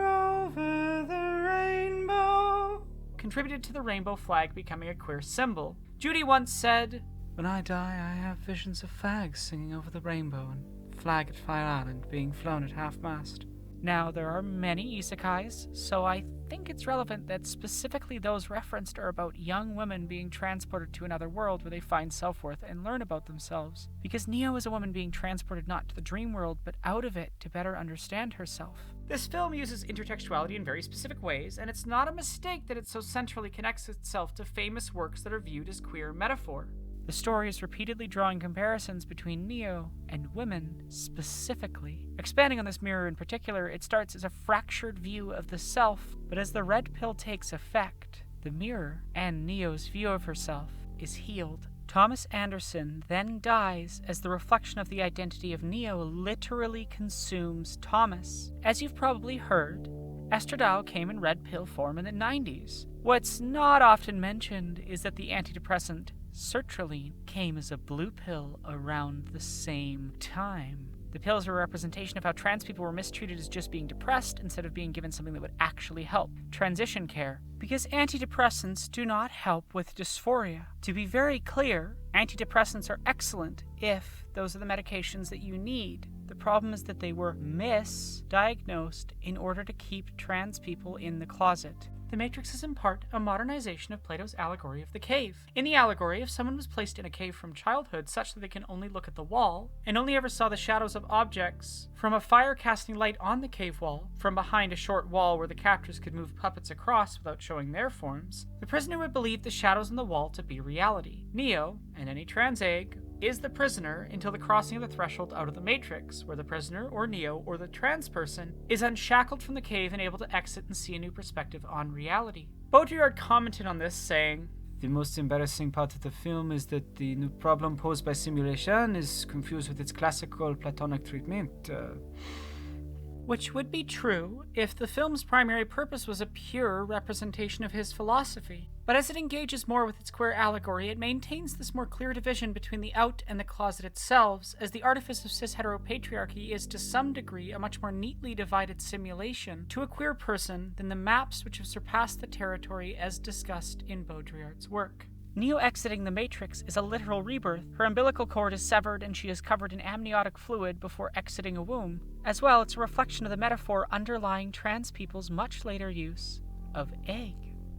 Speaker 1: Over the Rainbow," contributed to the rainbow flag becoming a queer symbol. Judy once said, "When I die, I have visions of fags singing over the rainbow and flag at Fire Island being flown at half-mast." Now, there are many isekais, so I think it's relevant that specifically those referenced are about young women being transported to another world where they find self-worth and learn about themselves. Because Neo is a woman being transported not to the dream world, but out of it to better understand herself. This film uses intertextuality in very specific ways, and it's not a mistake that it so centrally connects itself to famous works that are viewed as queer metaphor. The story is repeatedly drawing comparisons between Neo and women specifically. Expanding on this mirror in particular, it starts as a fractured view of the self, but as the red pill takes effect, the mirror and Neo's view of herself is healed. Thomas Anderson then dies as the reflection of the identity of Neo literally consumes Thomas. As you've probably heard, estradiol came in red pill form in the 90s. What's not often mentioned is that the antidepressant sertraline came as a blue pill around the same time. The pills are a representation of how trans people were mistreated as just being depressed instead of being given something that would actually help, transition care. Because antidepressants do not help with dysphoria. To be very clear, antidepressants are excellent if those are the medications that you need. The problem is that they were misdiagnosed in order to keep trans people in the closet. The Matrix is in part a modernization of Plato's allegory of the cave. In the allegory, if someone was placed in a cave from childhood such that they can only look at the wall, and only ever saw the shadows of objects from a fire casting light on the cave wall, from behind a short wall where the captors could move puppets across without showing their forms, the prisoner would believe the shadows on the wall to be reality. Neo, and any trans egg, is the prisoner until the crossing of the threshold out of the Matrix, where the prisoner, or Neo, or the trans person, is unshackled from the cave and able to exit and see a new perspective on reality. Baudrillard commented on this, saying, "The most embarrassing part of the film is that the new problem posed by simulation is confused with its classical Platonic treatment." Which would be true if the film's primary purpose was a pure representation of his philosophy. But as it engages more with its queer allegory, it maintains this more clear division between the out and the closet itself, as the artifice of cis-heteropatriarchy is to some degree a much more neatly divided simulation to a queer person than the maps which have surpassed the territory as discussed in Baudrillard's work. Neo exiting the Matrix is a literal rebirth. Her umbilical cord is severed and she is covered in amniotic fluid before exiting a womb. As well, it's a reflection of the metaphor underlying trans people's much later use of egg.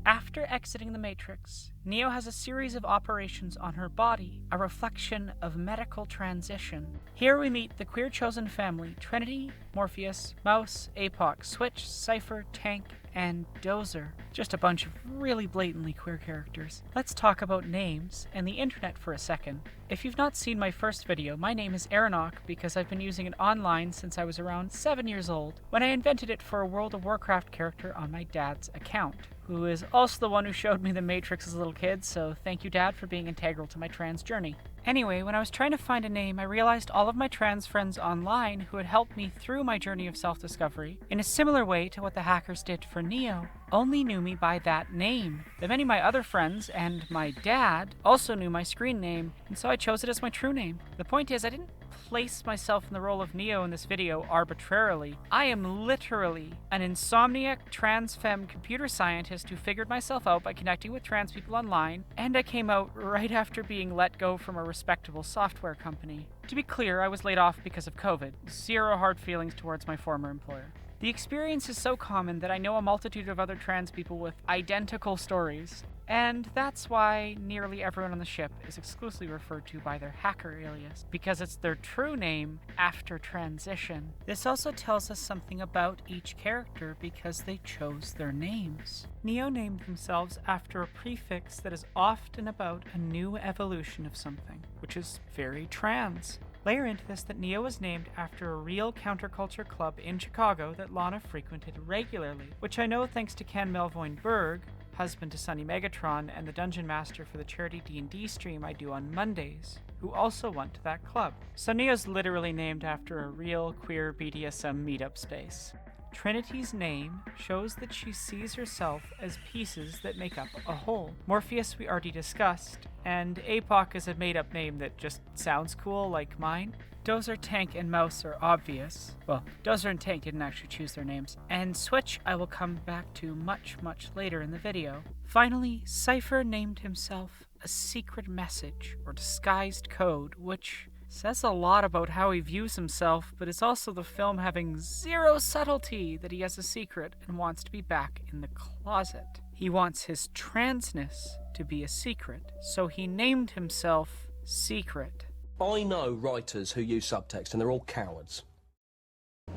Speaker 1: After exiting the Matrix, Neo has a series of operations on her body, a reflection of medical transition. Here we meet the queer chosen family, Trinity, Morpheus, Mouse, Apoc, Switch, Cypher, Tank, and Dozer. Just a bunch of really blatantly queer characters. Let's talk about names and the internet for a second. If you've not seen my first video, my name is Aranock because I've been using it online since I was around 7 years old, when I invented it for a World of Warcraft character on my dad's account, who is also the one who showed me the Matrix as a little kid, so thank you, Dad, for being integral to my trans journey. Anyway, when I was trying to find a name, I realized all of my trans friends online who had helped me through my journey of self-discovery, in a similar way to what the hackers did for Neo, only knew me by that name. That many of my other friends and my dad also knew my screen name, and so I chose it as my true name. The point is, I didn't place myself in the role of Neo in this video arbitrarily. I am literally an insomniac trans femme computer scientist who figured myself out by connecting with trans people online, and I came out right after being let go from a respectable software company. To be clear, I was laid off because of COVID. Zero hard feelings towards my former employer. The experience is so common that I know a multitude of other trans people with identical stories, and that's why nearly everyone on the ship is exclusively referred to by their hacker alias, because it's their true name after transition. This also tells us something about each character because they chose their names. Neo named themselves after a prefix that is often about a new evolution of something, which is very trans. Layer into this that Neo was named after a real counterculture club in Chicago that Lana frequented regularly, which I know thanks to Ken Melvoin Berg, husband to Sonny Megatron and the dungeon master for the charity D&D stream I do on Mondays, who also went to that club. So Neo's literally named after a real queer BDSM meetup space. Trinity's name shows that she sees herself as pieces that make up a whole. Morpheus we already discussed, and APOC is a made-up name that just sounds cool, like mine. Dozer, Tank, and Mouse are obvious. Well, Dozer and Tank didn't actually choose their names. And Switch I will come back to much later in the video. Finally, Cypher named himself a secret message, or disguised code, which says a lot about how he views himself, but it's also the film having zero subtlety that he has a secret and wants to be back in the closet. He wants his transness to be a secret, so he named himself Secret.
Speaker 14: I know writers who use subtext, and they're all cowards.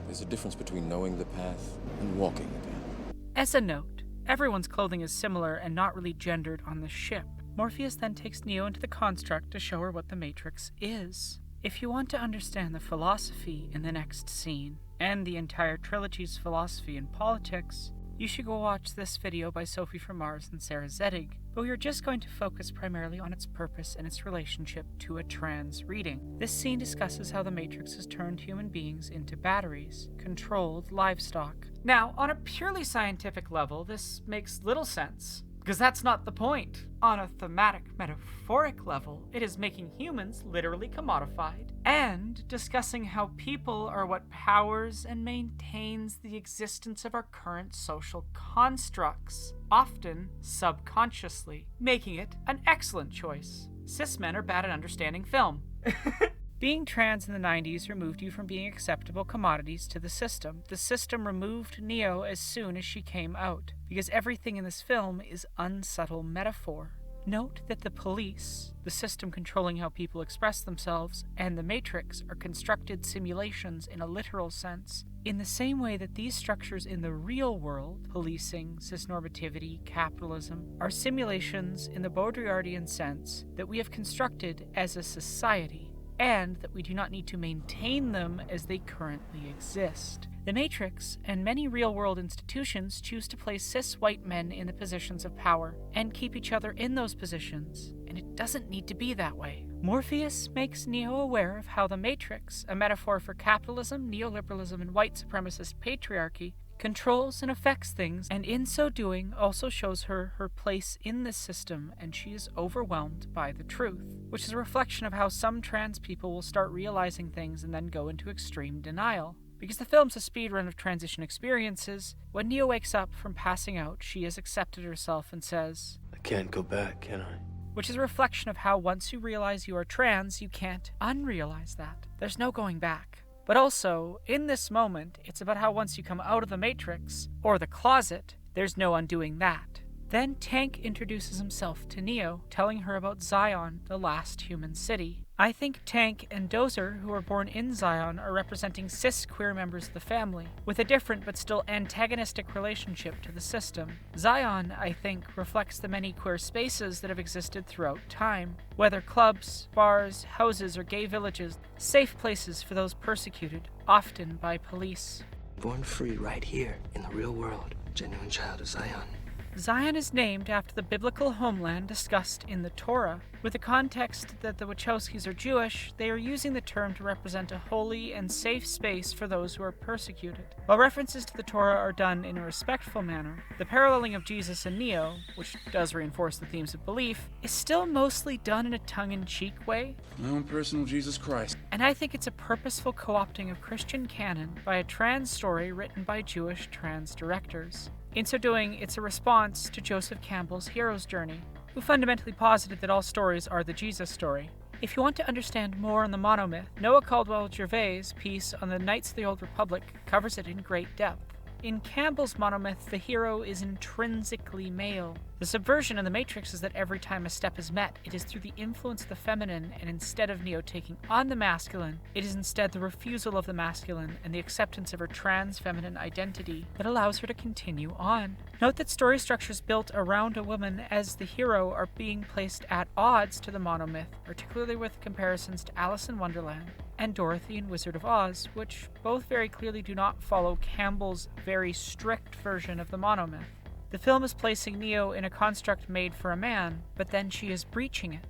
Speaker 18: There's a difference between knowing the path and walking the path.
Speaker 1: As a note, everyone's clothing is similar and not really gendered on the ship. Morpheus then takes Neo into the construct to show her what the Matrix is. If you want to understand the philosophy in the next scene, and the entire trilogy's philosophy in politics, you should go watch this video by Sophie from Mars and Sarah Zedig, but we are just going to focus primarily on its purpose and its relationship to a trans reading. This scene discusses how the Matrix has turned human beings into batteries, controlled livestock. Now, on a purely scientific level, this makes little sense, because that's not the point. On a thematic, metaphoric level, it is making humans literally commodified, and discussing how people are what powers and maintains the existence of our current social constructs, often subconsciously, making it an excellent choice. Cis men are bad at understanding film. Being trans in the 90s removed you from being acceptable commodities to the system. The system removed Neo as soon as she came out, because everything in this film is unsubtle metaphor. Note that the police, the system controlling how people express themselves, and the Matrix are constructed simulations in a literal sense, in the same way that these structures in the real world, policing, cisnormativity, capitalism, are simulations in the Baudrillardian sense that we have constructed as a society, and that we do not need to maintain them as they currently exist. The Matrix and many real-world institutions choose to place cis white men in the positions of power and keep each other in those positions, and it doesn't need to be that way. Morpheus makes Neo aware of how the Matrix, a metaphor for capitalism, neoliberalism, and white supremacist patriarchy, controls and affects things, and in so doing also shows her her place in this system, and she is overwhelmed by the truth, which is a reflection of how some trans people will start realizing things and then go into extreme denial. Because the film's a speedrun of transition experiences, when Neo wakes up from passing out, she has accepted herself and says,
Speaker 20: I can't go back, can I?
Speaker 1: Which is a reflection of how once you realize you are trans, you can't unrealize that. There's no going back. But also, in this moment, it's about how once you come out of the Matrix, or the closet, there's no undoing that. Then Tank introduces himself to Neo, telling her about Zion, the last human city. I think Tank and Dozer, who were born in Zion, are representing cis queer members of the family, with a different but still antagonistic relationship to the system. Zion, I think, reflects the many queer spaces that have existed throughout time, whether clubs, bars, houses, or gay villages, safe places for those persecuted, often by police.
Speaker 20: Born free right here in the real world, genuine child of Zion.
Speaker 1: Zion is named after the biblical homeland discussed in the Torah. With the context that the Wachowskis are Jewish, they are using the term to represent a holy and safe space for those who are persecuted. While references to the Torah are done in a respectful manner, the paralleling of Jesus and Neo, which does reinforce the themes of belief, is still mostly done in a tongue-in-cheek way.
Speaker 4: My own personal Jesus Christ.
Speaker 1: And I think it's a purposeful co-opting of Christian canon by a trans story written by Jewish trans directors. In so doing, it's a response to Joseph Campbell's hero's journey, who fundamentally posited that all stories are the Jesus story. If you want to understand more on the monomyth, Noah Caldwell-Gervais' piece on the Knights of the Old Republic covers it in great depth. In Campbell's monomyth, the hero is intrinsically male. The subversion in The Matrix is that every time a step is met, it is through the influence of the feminine, and instead of Neo taking on the masculine, it is instead the refusal of the masculine and the acceptance of her trans-feminine identity that allows her to continue on. Note that story structures built around a woman as the hero are being placed at odds to the monomyth, particularly with comparisons to Alice in Wonderland and Dorothy in Wizard of Oz, which both very clearly do not follow Campbell's very strict version of the monomyth. The film is placing Neo in a construct made for a man, but then she is breaching it.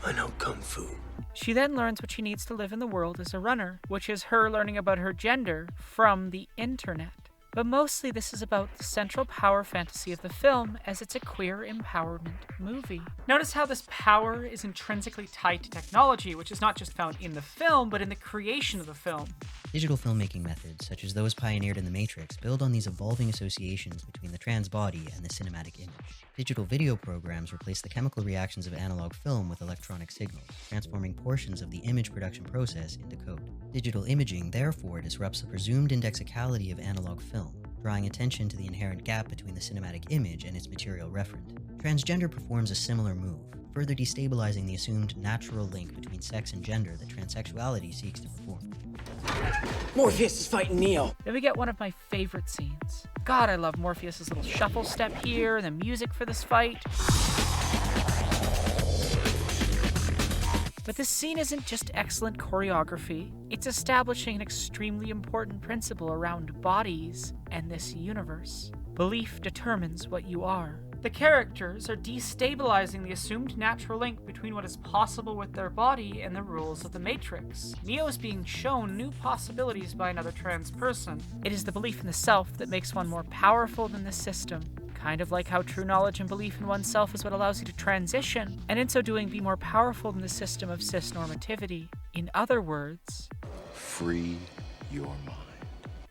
Speaker 20: I know Kung Fu.
Speaker 1: She then learns what she needs to live in the world as a runner, which is her learning about her gender from the internet. But mostly this is about the central power fantasy of the film, as it's a queer empowerment movie. Notice how this power is intrinsically tied to technology, which is not just found in the film, but in the creation of the film.
Speaker 7: Digital filmmaking methods, such as those pioneered in The Matrix, build on these evolving associations between the trans body and the cinematic image. Digital video programs replace the chemical reactions of analog film with electronic signals, transforming portions of the image production process into code. Digital imaging, therefore, disrupts the presumed indexicality of analog film, drawing attention to the inherent gap between the cinematic image and its material referent. Transgender performs a similar move, further destabilizing the assumed natural link between sex and gender that transsexuality seeks to perform.
Speaker 21: Morpheus is fighting Neo.
Speaker 1: Then we get one of my favorite scenes. God, I love Morpheus' little shuffle step here, and the music for this fight. But this scene isn't just excellent choreography, it's establishing an extremely important principle around bodies and this universe. Belief determines what you are. The characters are destabilizing the assumed natural link between what is possible with their body and the rules of the Matrix. Neo is being shown new possibilities by another trans person. It is the belief in the self that makes one more powerful than the system. Kind of like how true knowledge and belief in oneself is what allows you to transition, and in so doing be more powerful than the system of cis-normativity. In other words,
Speaker 18: free your mind.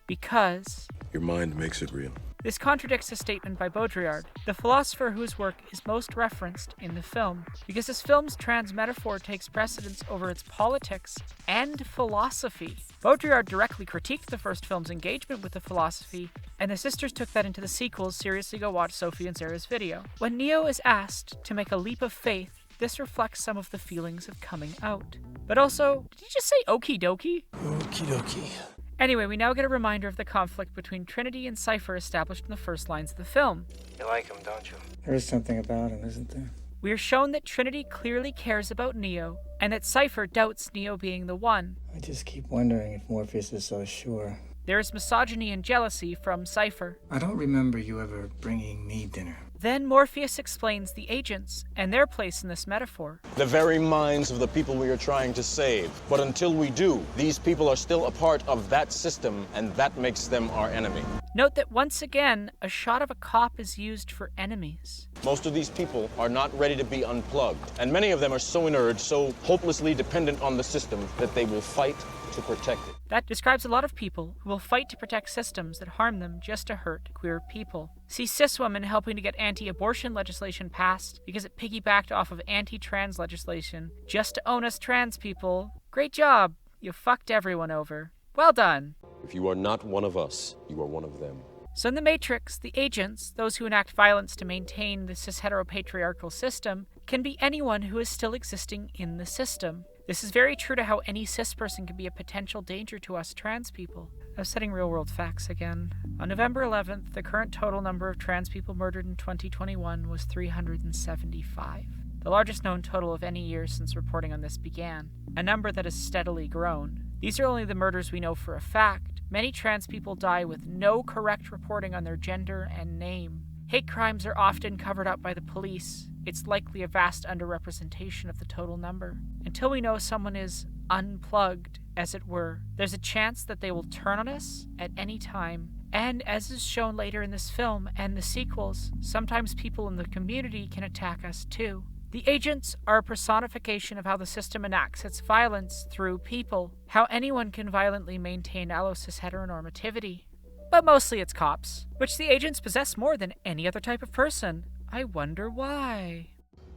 Speaker 1: Because
Speaker 18: your mind makes it real.
Speaker 1: This contradicts a statement by Baudrillard, the philosopher whose work is most referenced in the film, because this film's trans metaphor takes precedence over its politics and philosophy. Baudrillard directly critiqued the first film's engagement with the philosophy, and the sisters took that into the sequel's Seriously Go Watch Sophie and Sarah's video. When Neo is asked to make a leap of faith, this reflects some of the feelings of coming out. But also, did you just say okie dokie?
Speaker 20: Okie dokie.
Speaker 1: Anyway, we now get a reminder of the conflict between Trinity and Cypher established in the first lines of the film.
Speaker 20: You like him, don't you?
Speaker 21: There is something about him, isn't there?
Speaker 1: We are shown that Trinity clearly cares about Neo, and that Cypher doubts Neo being the one.
Speaker 21: I just keep wondering if Morpheus is so sure.
Speaker 1: There is misogyny and jealousy from Cypher.
Speaker 21: I don't remember you ever bringing me dinner.
Speaker 1: Then Morpheus explains the agents and their place in this metaphor.
Speaker 10: The very minds of the people we are trying to save. But until we do, these people are still a part of that system, and that makes them our enemy.
Speaker 1: Note that once again, a shot of a cop is used for enemies.
Speaker 10: Most of these people are not ready to be unplugged, and many of them are so inert, so hopelessly dependent on the system that they will fight to protect it.
Speaker 1: That describes a lot of people who will fight to protect systems that harm them just to hurt queer people. See cis women helping to get anti-abortion legislation passed because it piggybacked off of anti-trans legislation just to own us trans people. Great job. You fucked everyone over. Well done.
Speaker 18: If you are not one of us, you are one of them.
Speaker 1: So in The Matrix, the agents, those who enact violence to maintain the cis-heteropatriarchal system, can be anyone who is still existing in the system. This is very true to how any cis person can be a potential danger to us trans people. I was setting real-world facts again. On November 11th, the current total number of trans people murdered in 2021 was 375. The largest known total of any year since reporting on this began, a number that has steadily grown. These are only the murders we know for a fact. Many trans people die with no correct reporting on their gender and name. Hate crimes are often covered up by the police. It's likely a vast underrepresentation of the total number. Until we know someone is unplugged, as it were, there's a chance that they will turn on us at any time. And as is shown later in this film and the sequels, sometimes people in the community can attack us too. The agents are a personification of how the system enacts its violence through people, how anyone can violently maintain allocis heteronormativity. But mostly it's cops, which the agents possess more than any other type of person. I wonder why.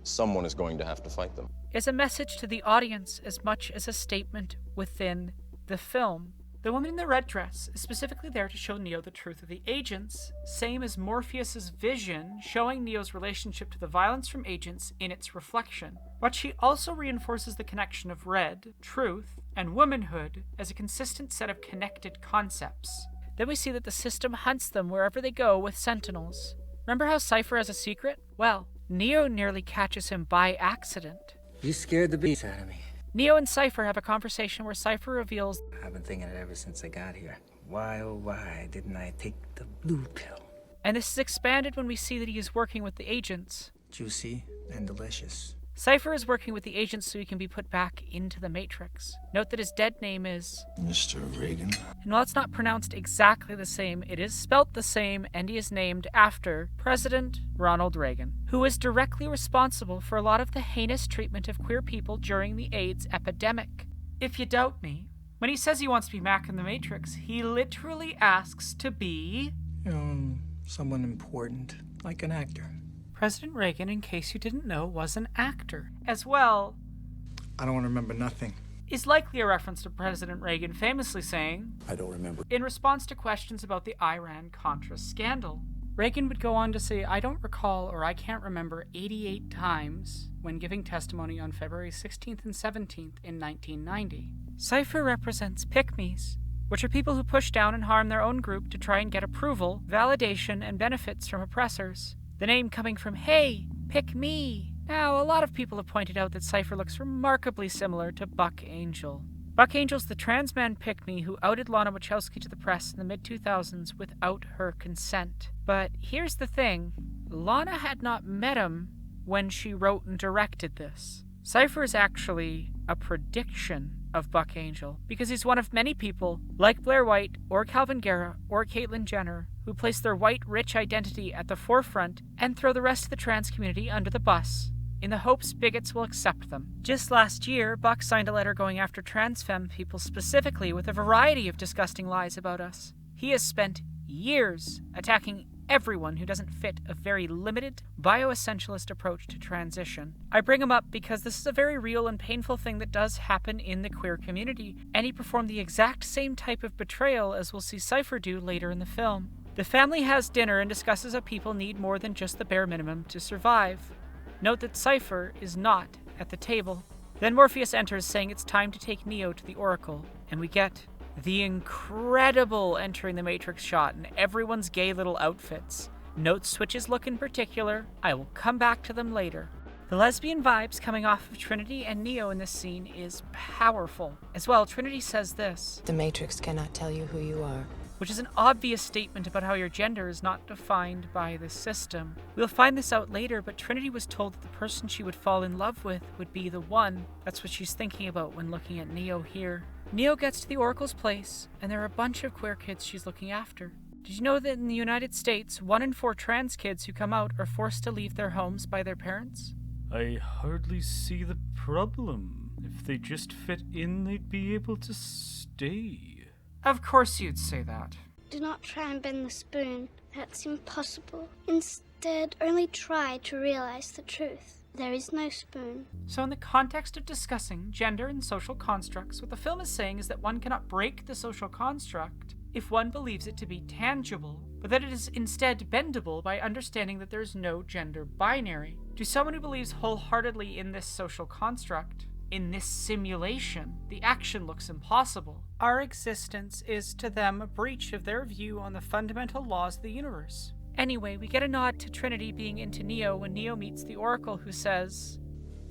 Speaker 10: Someone is going to have to fight them.
Speaker 1: Is a message to the audience as much as a statement within the film. The woman in the red dress is specifically there to show Neo the truth of the agents, same as Morpheus's vision, showing Neo's relationship to the violence from agents in its reflection. But she also reinforces the connection of red, truth, and womanhood as a consistent set of connected concepts. Then we see that the system hunts them wherever they go with sentinels. Remember how Cypher has a secret? Well, Neo nearly catches him by accident.
Speaker 21: You scared the beast out of me.
Speaker 1: Neo and Cypher have a conversation where Cypher reveals,
Speaker 21: I've been thinking it ever since I got here. Why, oh why, didn't I take the blue pill?
Speaker 1: And this is expanded when we see that he is working with the agents.
Speaker 21: Juicy and delicious.
Speaker 1: Cypher is working with the agents so he can be put back into the Matrix. Note that his dead name is
Speaker 16: Mr. Reagan.
Speaker 1: And while it's not pronounced exactly the same, it is spelt the same, and he is named after President Ronald Reagan, who is directly responsible for a lot of the heinous treatment of queer people during the AIDS epidemic. If you doubt me, when he says he wants to be back in the Matrix, he literally asks to be...
Speaker 21: someone important, like an actor.
Speaker 1: President Reagan, in case you didn't know, was an actor. As well,
Speaker 21: I don't remember nothing.
Speaker 1: Is likely a reference to President Reagan famously saying,
Speaker 21: I don't remember.
Speaker 1: In response to questions about the Iran-Contra scandal. Reagan would go on to say, I don't recall or I can't remember 88 times when giving testimony on February 16th and 17th in 1990. Cypher represents pick-me's, which are people who push down and harm their own group to try and get approval, validation, and benefits from oppressors. The name coming from, hey, pick me. Now, a lot of people have pointed out that Cypher looks remarkably similar to Buck Angel. Buck Angel's the trans man pick-me who outed Lana Wachowski to the press in the mid-2000s without her consent. But here's the thing. Lana had not met him when she wrote and directed this. Cypher is actually a prediction of Buck Angel, because he's one of many people, like Blair White or Calvin Guerra or Caitlyn Jenner, who place their white, rich identity at the forefront and throw the rest of the trans community under the bus, in the hopes bigots will accept them. Just last year, Buck signed a letter going after trans femme people specifically with a variety of disgusting lies about us. He has spent years attacking everyone who doesn't fit a very limited, bioessentialist approach to transition. I bring him up because this is a very real and painful thing that does happen in the queer community, and he performed the exact same type of betrayal as we'll see Cypher do later in the film. The family has dinner and discusses how people need more than just the bare minimum to survive. Note that Cypher is not at the table. Then Morpheus enters saying it's time to take Neo to the Oracle, and we get the incredible entering the Matrix shot in everyone's gay little outfits. Note Switch's look in particular. I will come back to them later. The lesbian vibes coming off of Trinity and Neo in this scene is powerful. As well, Trinity says this,
Speaker 12: The Matrix cannot tell you who you are.
Speaker 1: Which is an obvious statement about how your gender is not defined by the system. We'll find this out later, but Trinity was told that the person she would fall in love with would be the one. That's what she's thinking about when looking at Neo here. Neo gets to the Oracle's place, and there are a bunch of queer kids she's looking after. Did you know that in the United States, 1 in 4 trans kids who come out are forced to leave their homes by their parents?
Speaker 2: I hardly see the problem. If they just fit in, they'd be able to stay.
Speaker 1: Of course you'd say that.
Speaker 5: Do not try and bend the spoon. That's impossible. Instead, only try to realize the truth. There is no spoon.
Speaker 1: So in the context of discussing gender and social constructs, what the film is saying is that one cannot break the social construct if one believes it to be tangible, but that it is instead bendable by understanding that there is no gender binary. To someone who believes wholeheartedly in this social construct, in this simulation, the action looks impossible. Our existence is to them a breach of their view on the fundamental laws of the universe. Anyway, we get a nod to Trinity being into Neo when Neo meets the Oracle, who says,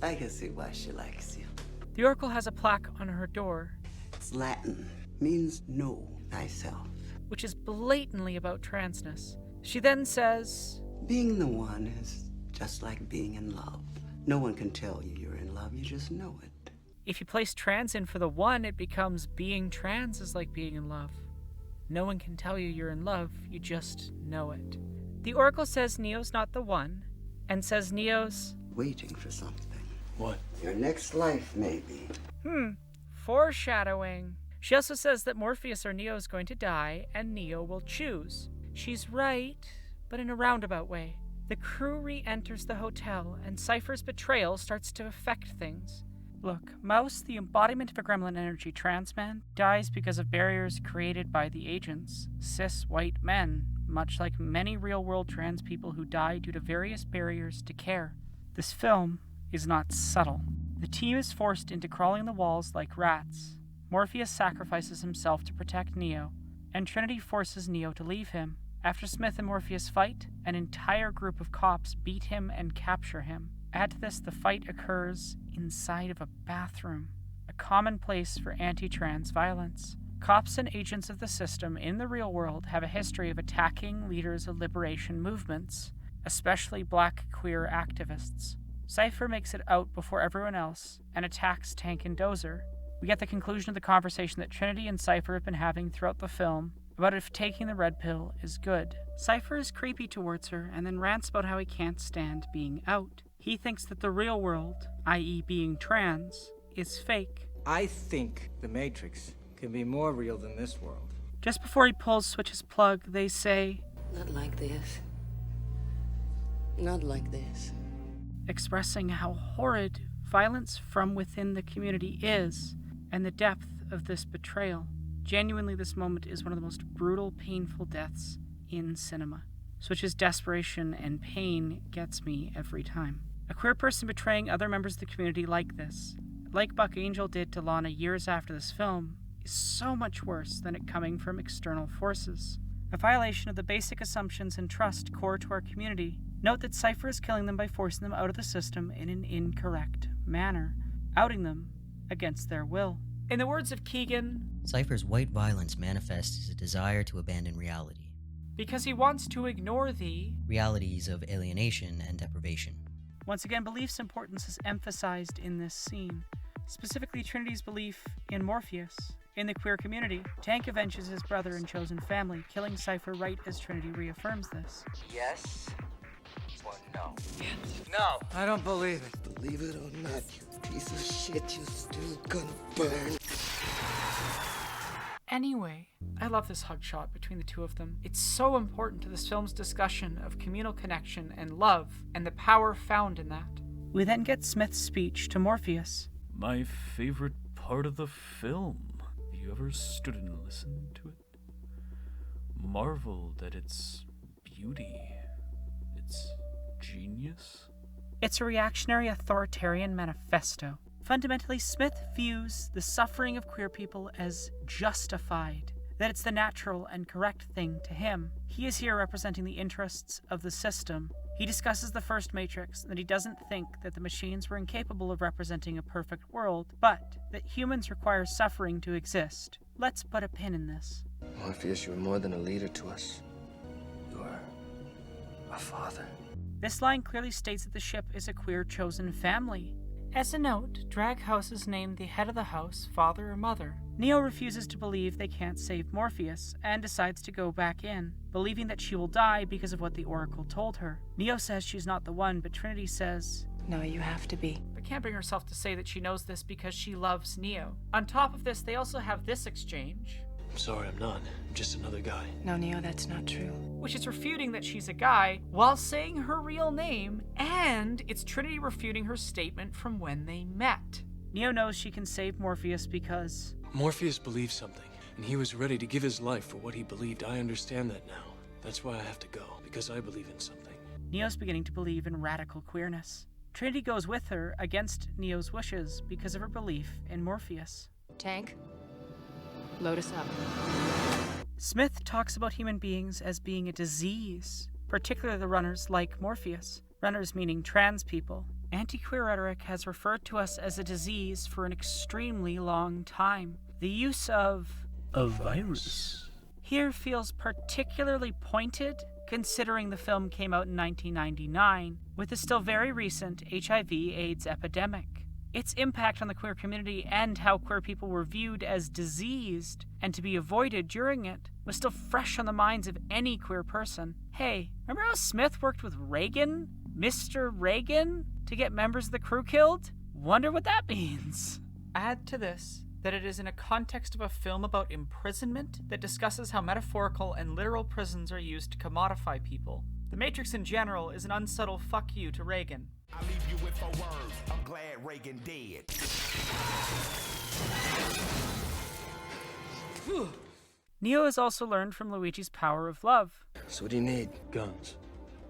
Speaker 21: I can see why she likes you.
Speaker 1: The Oracle has a plaque on her door.
Speaker 21: It's Latin. Means know thyself.
Speaker 1: Which is blatantly about transness. She then says,
Speaker 8: Being the one is just like being in love. No one can tell you you're in love, you just know it.
Speaker 1: If you place trans in for the one, it becomes being trans is like being in love. No one can tell you you're in love, you just know it. The Oracle says Neo's not the one, and says Neo's
Speaker 8: waiting for something.
Speaker 20: What?
Speaker 8: Your next life, maybe.
Speaker 1: Foreshadowing. She also says that Morpheus or Neo is going to die, and Neo will choose. She's right, but in a roundabout way. The crew re-enters the hotel, and Cypher's betrayal starts to affect things. Look, Mouse, the embodiment of a gremlin energy trans man, dies because of barriers created by the agents, cis white men, much like many real-world trans people who die due to various barriers to care. This film is not subtle. The team is forced into crawling the walls like rats. Morpheus sacrifices himself to protect Neo, and Trinity forces Neo to leave him. After Smith and Morpheus fight, an entire group of cops beat him and capture him. Add to this, the fight occurs inside of a bathroom, a common place for anti-trans violence. Cops and agents of the system in the real world have a history of attacking leaders of liberation movements, especially black queer activists. Cypher makes it out before everyone else and attacks Tank and Dozer. We get the conclusion of the conversation that Trinity and Cypher have been having throughout the film about if taking the red pill is good. Cypher is creepy towards her and then rants about how he can't stand being out. He thinks that the real world, i.e. being trans, is fake.
Speaker 21: I think the Matrix can be more real than this world.
Speaker 1: Just before he pulls Switch's plug, they say,
Speaker 21: Not like this. Not like this.
Speaker 1: Expressing how horrid violence from within the community is and the depth of this betrayal. Genuinely, this moment is one of the most brutal, painful deaths in cinema. Switch's desperation and pain gets me every time. A queer person betraying other members of the community like this, like Buck Angel did to Lana years after this film, is so much worse than it coming from external forces. A violation of the basic assumptions and trust core to our community. Note that Cypher is killing them by forcing them out of the system in an incorrect manner, outing them against their will. In the words of Keegan,
Speaker 7: Cypher's white violence manifests as a desire to abandon reality,
Speaker 1: because he wants to ignore the
Speaker 7: realities of alienation and deprivation.
Speaker 1: Once again, belief's importance is emphasized in this scene, specifically Trinity's belief in Morpheus. In the queer community, Tank avenges his brother and chosen family, killing Cypher right as Trinity reaffirms this.
Speaker 21: Yes or no? No. I don't believe it.
Speaker 20: Believe it or not, you piece of shit, you still gonna burn.
Speaker 1: Anyway, I love this hug shot between the two of them. It's so important to this film's discussion of communal connection and love, and the power found in that. We then get Smith's speech to Morpheus.
Speaker 2: My favorite part of the film. Have you ever stood and listened to it? Marveled at its beauty, its genius?
Speaker 1: It's a reactionary authoritarian manifesto. Fundamentally, Smith views the suffering of queer people as justified, that it's the natural and correct thing to him. He is here representing the interests of the system. He discusses the first Matrix, and that he doesn't think that the machines were incapable of representing a perfect world, but that humans require suffering to exist. Let's put a pin in this.
Speaker 20: Morpheus, you were more than a leader to us. You were a father.
Speaker 1: This line clearly states that the ship is a queer chosen family. As a note, drag houses name the head of the house father or mother. Neo refuses to believe they can't save Morpheus and decides to go back in, believing that she will die because of what the Oracle told her. Neo says she's not the one, but Trinity says,
Speaker 12: No, you have to be.
Speaker 1: But can't bring herself to say that she knows this because she loves Neo. On top of this, they also have this exchange.
Speaker 20: I'm sorry, I'm not. I'm just another guy.
Speaker 12: No, Neo, that's not true.
Speaker 1: Which is refuting that she's a guy while saying her real name, and it's Trinity refuting her statement from when they met. Neo knows she can save Morpheus because
Speaker 20: Morpheus believed something, and he was ready to give his life for what he believed. I understand that now. That's why I have to go, because I believe in something.
Speaker 1: Neo's beginning to believe in radical queerness. Trinity goes with her against Neo's wishes because of her belief in Morpheus.
Speaker 12: Tank, load us up.
Speaker 1: Smith talks about human beings as being a disease, particularly the runners like Morpheus. Runners meaning trans people. Anti-queer rhetoric has referred to us as a disease for an extremely long time. The use of
Speaker 2: a virus
Speaker 1: here feels particularly pointed considering the film came out in 1999 with the still very recent HIV/AIDS epidemic. Its impact on the queer community and how queer people were viewed as diseased and to be avoided during it was still fresh on the minds of any queer person. Hey, remember how Smith worked with Reagan, Mr. Reagan, to get members of the crew killed? Wonder what that means. Add to this that it is in a context of a film about imprisonment that discusses how metaphorical and literal prisons are used to commodify people. The Matrix in general is an unsubtle fuck you to Reagan.
Speaker 11: I leave you with a word. I'm glad Reagan dead.
Speaker 1: Neo has also learned from Luigi's power of love.
Speaker 20: So what do you need? Guns.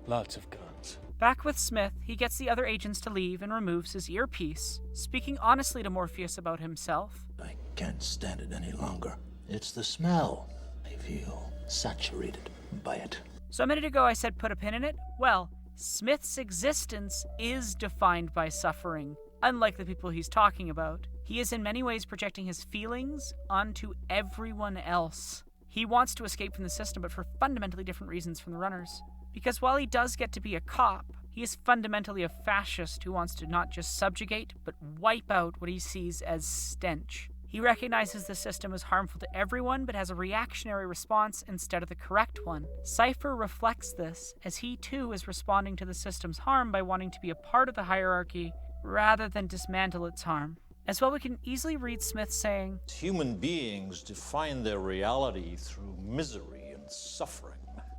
Speaker 20: Lots of guns.
Speaker 1: Back with Smith, he gets the other agents to leave and removes his earpiece, speaking honestly to Morpheus about himself.
Speaker 22: I can't stand it any longer. It's the smell. I feel saturated by it.
Speaker 1: So a minute ago I said put a pin in it? Well, Smith's existence is defined by suffering, unlike the people he's talking about. He is in many ways projecting his feelings onto everyone else. He wants to escape from the system, but for fundamentally different reasons from the runners. Because while he does get to be a cop, he is fundamentally a fascist who wants to not just subjugate, but wipe out what he sees as stench. He recognizes the system is harmful to everyone, but has a reactionary response instead of the correct one. Cypher reflects this, as he too is responding to the system's harm by wanting to be a part of the hierarchy, rather than dismantle its harm. As well, we can easily read Smith saying,
Speaker 22: Human beings define their reality through misery and suffering.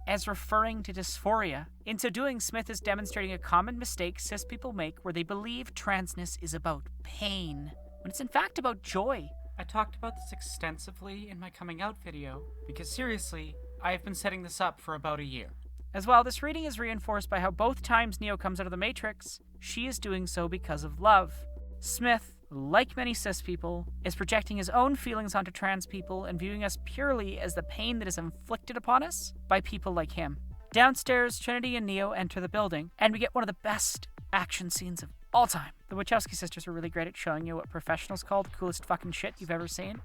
Speaker 1: As referring to dysphoria. In so doing, Smith is demonstrating a common mistake cis people make where they believe transness is about pain, when it's in fact about joy. I talked about this extensively in my coming out video, because seriously, I have been setting this up for about a year. As well, this reading is reinforced by how both times Neo comes out of the Matrix, she is doing so because of love. Smith, like many cis people, is projecting his own feelings onto trans people and viewing us purely as the pain that is inflicted upon us by people like him. Downstairs, Trinity and Neo enter the building, and we get one of the best action scenes of all time. The Wachowski sisters are really great at showing you what professionals call the coolest fucking shit you've ever seen.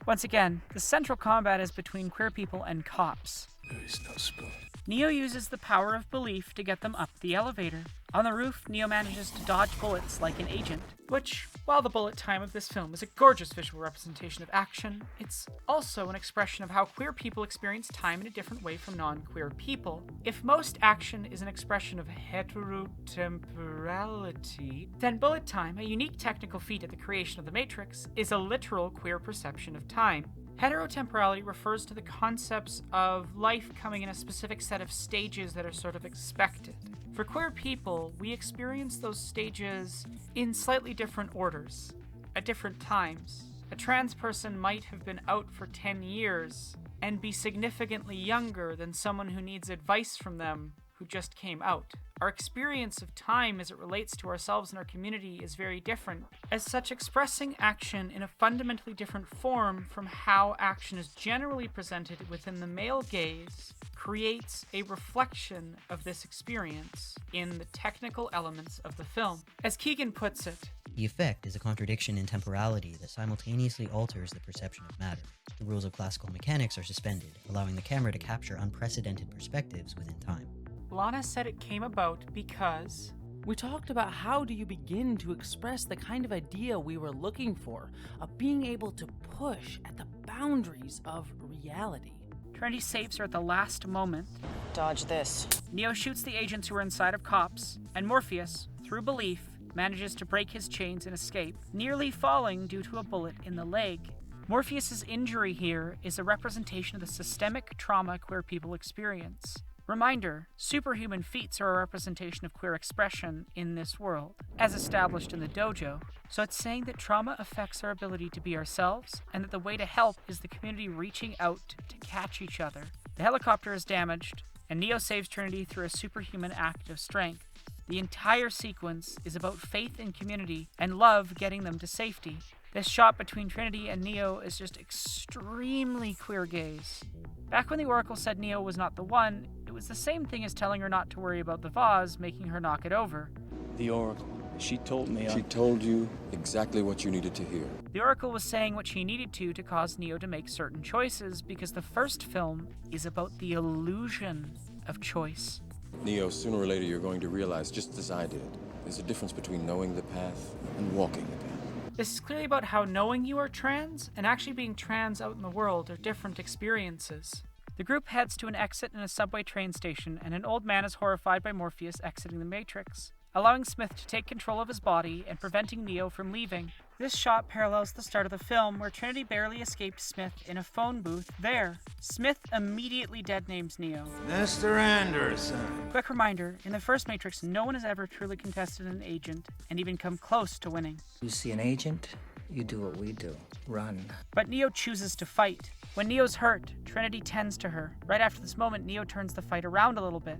Speaker 1: Once again, the central combat is between queer people and cops.
Speaker 20: There is no spoon.
Speaker 1: Neo uses the power of belief to get them up the elevator. On the roof, Neo manages to dodge bullets like an agent, which, while the bullet time of this film is a gorgeous visual representation of action, it's also an expression of how queer people experience time in a different way from non-queer people. If most action is an expression of heterotemporality, then bullet time, a unique technical feat at the creation of the Matrix, is a literal queer perception of time. Heterotemporality refers to the concepts of life coming in a specific set of stages that are sort of expected. For queer people, we experience those stages in slightly different orders, at different times. A trans person might have been out for 10 years and be significantly younger than someone who needs advice from them who just came out. Our experience of time as it relates to ourselves and our community is very different. As such, expressing action in a fundamentally different form from how action is generally presented within the male gaze creates a reflection of this experience in the technical elements of the film. As Keegan puts it,
Speaker 7: the effect is a contradiction in temporality that simultaneously alters the perception of matter. The rules of classical mechanics are suspended, allowing the camera to capture unprecedented perspectives within time.
Speaker 1: Lana said it came about because
Speaker 23: we talked about how do you begin to express the kind of idea we were looking for, of being able to push at the boundaries of reality.
Speaker 1: Trinity saves her at the last moment.
Speaker 19: Dodge this.
Speaker 1: Neo shoots the agents who are inside of cops, and Morpheus, through belief, manages to break his chains and escape, nearly falling due to a bullet in the leg. Morpheus's injury here is a representation of the systemic trauma queer people experience. Reminder, superhuman feats are a representation of queer expression in this world, as established in the dojo. So it's saying that trauma affects our ability to be ourselves, and that the way to help is the community reaching out to catch each other. The helicopter is damaged, and Neo saves Trinity through a superhuman act of strength. The entire sequence is about faith in community and love getting them to safety. This shot between Trinity and Neo is just extremely queer gaze. Back when the Oracle said Neo was not the one, it was the same thing as telling her not to worry about the vase, making her knock it over.
Speaker 20: The Oracle
Speaker 4: She told me
Speaker 18: She told you exactly what you needed to hear.
Speaker 1: The Oracle was saying what she needed to cause Neo to make certain choices, because the first film is about the illusion of choice.
Speaker 18: Neo, sooner or later you're going to realize, just as I did, there's a difference between knowing the path and walking the path.
Speaker 1: This is clearly about how knowing you are trans and actually being trans out in the world are different experiences. The group heads to an exit in a subway train station, and an old man is horrified by Morpheus exiting the Matrix, allowing Smith to take control of his body and preventing Neo from leaving. This shot parallels the start of the film, where Trinity barely escaped Smith in a phone booth there. Smith immediately deadnames Neo.
Speaker 22: Mr. Anderson.
Speaker 1: Quick reminder, in the first Matrix, no one has ever truly contested an agent and even come close to winning.
Speaker 21: You see an agent, you do what we do. Run.
Speaker 1: But Neo chooses to fight. When Neo's hurt, Trinity tends to her. Right after this moment, Neo turns the fight around a little bit.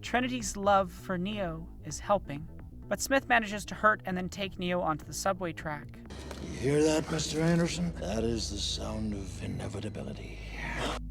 Speaker 1: Trinity's love for Neo is helping, but Smith manages to hurt and then take Neo onto the subway track.
Speaker 22: You hear that, Mr. Anderson? That is the sound of inevitability.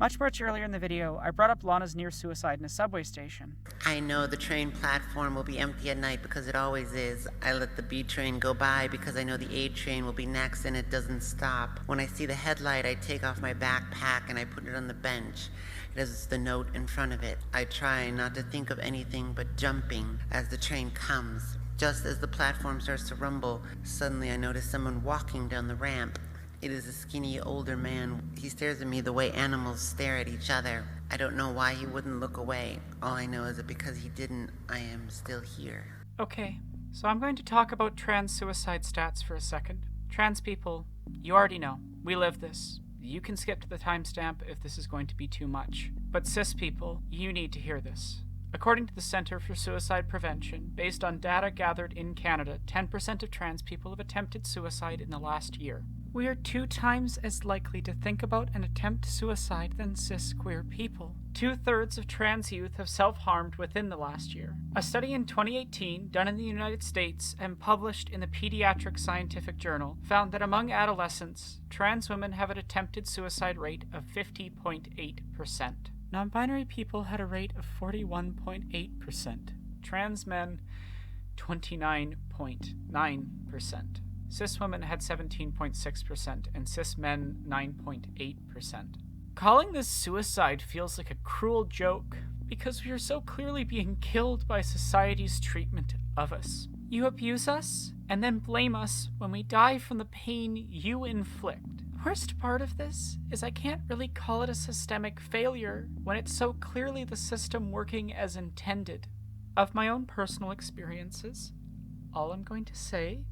Speaker 1: Much earlier in the video, I brought up Lana's near suicide in a subway station.
Speaker 6: I know the train platform will be empty at night because it always is. I let the B train go by because I know the A train will be next and it doesn't stop. When I see the headlight, I take off my backpack and I put it on the bench. It has the note in front of it. I try not to think of anything but jumping as the train comes. Just as the platform starts to rumble, suddenly I notice someone walking down the ramp. It is a skinny, older man. He stares at me the way animals stare at each other. I don't know why he wouldn't look away. All I know is that because he didn't, I am still here.
Speaker 1: Okay, so I'm going to talk about trans suicide stats for a second. Trans people, you already know. We live this. You can skip to the timestamp if this is going to be too much. But cis people, you need to hear this. According to the Center for Suicide Prevention, based on data gathered in Canada, 10% of trans people have attempted suicide in the last year. We are 2 times as likely to think about and attempt suicide than cis queer people. 2/3 of trans youth have self-harmed within the last year. A study in 2018, done in the United States and published in the Pediatric Scientific Journal, found that among adolescents, trans women have an attempted suicide rate of 50.8%. Non-binary people had a rate of 41.8%. Trans men, 29.9%. Cis women had 17.6%, and cis men 9.8%. Calling this suicide feels like a cruel joke, because we are so clearly being killed by society's treatment of us. You abuse us, and then blame us when we die from the pain you inflict. The worst part of this is I can't really call it a systemic failure when it's so clearly the system working as intended. Of my own personal experiences, all I'm going to say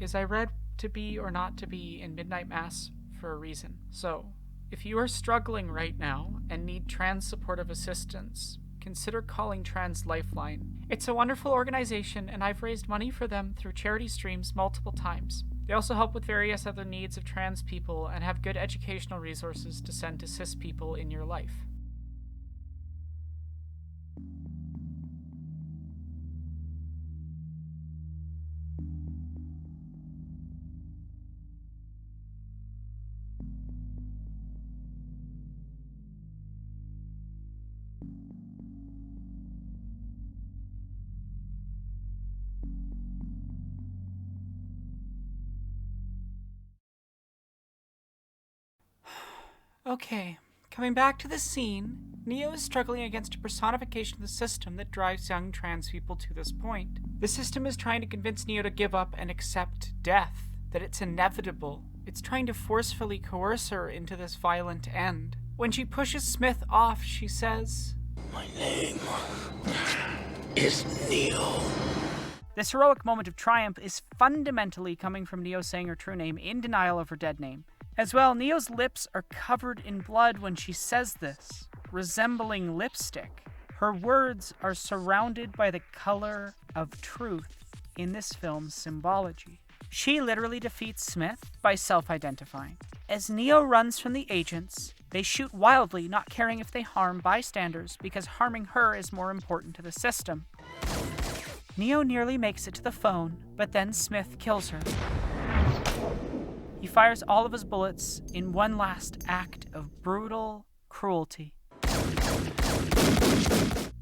Speaker 1: is I read To Be or Not to Be in Midnight Mass for a reason. So, if you are struggling right now and need trans supportive assistance, consider calling Trans Lifeline. It's a wonderful organization, and I've raised money for them through charity streams multiple times. They also help with various other needs of trans people and have good educational resources to send to cis people in your life. Okay, coming back to the scene, Neo is struggling against a personification of the system that drives young trans people to this point. The system is trying to convince Neo to give up and accept death, that it's inevitable. It's trying to forcefully coerce her into this violent end. When she pushes Smith off, she says,
Speaker 22: "My name is Neo."
Speaker 1: This heroic moment of triumph is fundamentally coming from Neo saying her true name in denial of her dead name. As well, Neo's lips are covered in blood when she says this, resembling lipstick. Her words are surrounded by the color of truth in this film's symbology. She literally defeats Smith by self-identifying. As Neo runs from the agents, they shoot wildly, not caring if they harm bystanders because harming her is more important to the system. Neo nearly makes it to the phone, but then Smith kills her. He fires all of his bullets in one last act of brutal cruelty.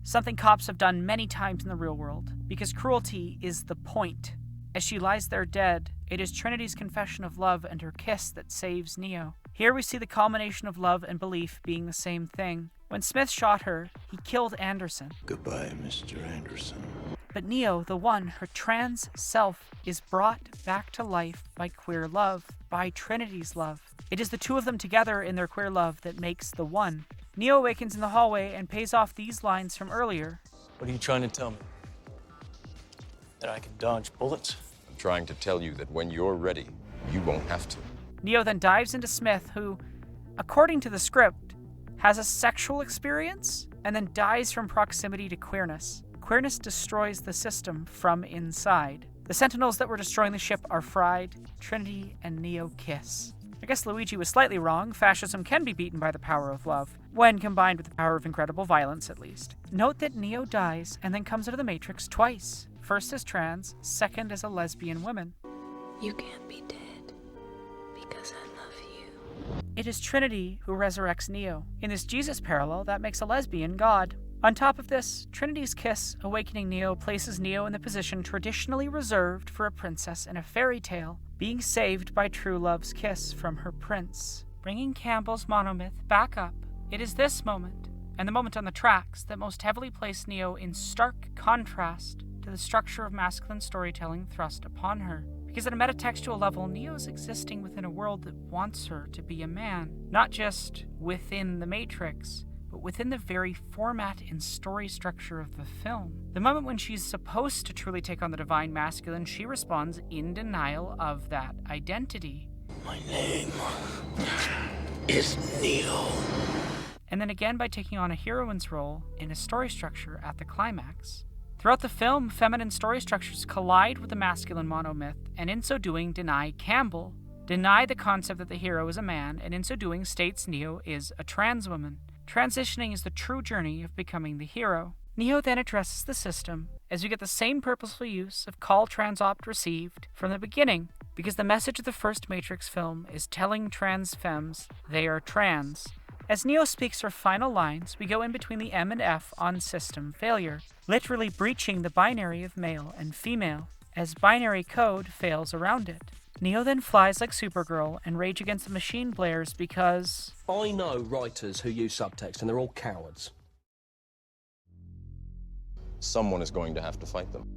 Speaker 1: Something cops have done many times in the real world, because cruelty is the point. As she lies there dead, it is Trinity's confession of love and her kiss that saves Neo. Here we see the culmination of love and belief being the same thing. When Smith shot her, he killed Anderson.
Speaker 22: Goodbye, Mr. Anderson.
Speaker 1: But Neo, the one, her trans self, is brought back to life by queer love, by Trinity's love. It is the two of them together in their queer love that makes the one. Neo awakens in the hallway and pays off these lines from earlier.
Speaker 20: What are you trying to tell me? That I can dodge bullets?
Speaker 18: I'm trying to tell you that when you're ready, you won't have to.
Speaker 1: Neo then dives into Smith, who, according to the script, has a sexual experience and then dies from proximity to queerness. Queerness destroys the system from inside. The Sentinels that were destroying the ship are fried. Trinity and Neo kiss. I guess Luigi was slightly wrong. Fascism can be beaten by the power of love, when combined with the power of incredible violence, at least. Note that Neo dies and then comes out of the Matrix twice. First as trans, second as a lesbian woman.
Speaker 19: You can't be dead because I love you.
Speaker 1: It is Trinity who resurrects Neo. In this Jesus parallel, that makes a lesbian god. On top of this, Trinity's kiss, awakening Neo, places Neo in the position traditionally reserved for a princess in a fairy tale, being saved by true love's kiss from her prince. Bringing Campbell's monomyth back up, it is this moment, and the moment on the tracks, that most heavily place Neo in stark contrast to the structure of masculine storytelling thrust upon her. Because at a metatextual level, Neo is existing within a world that wants her to be a man, not just within the Matrix, but within the very format and story structure of the film. The moment when she's supposed to truly take on the divine masculine, she responds in denial of that identity.
Speaker 22: My name is Neo.
Speaker 1: And then again by taking on a heroine's role in a story structure at the climax. Throughout the film, feminine story structures collide with the masculine monomyth, and in so doing deny Campbell, deny the concept that the hero is a man, and in so doing states Neo is a trans woman. Transitioning is the true journey of becoming the hero. Neo then addresses the system, as we get the same purposeful use of call transopt received from the beginning, because the message of the first Matrix film is telling trans femmes they are trans. As Neo speaks her final lines, we go in between the M and F on system failure, literally breaching the binary of male and female, as binary code fails around it. Neo then flies like Supergirl, and Rage Against the Machine blares because...
Speaker 14: I know writers who use subtext, and they're all cowards.
Speaker 18: Someone is going to have to fight them.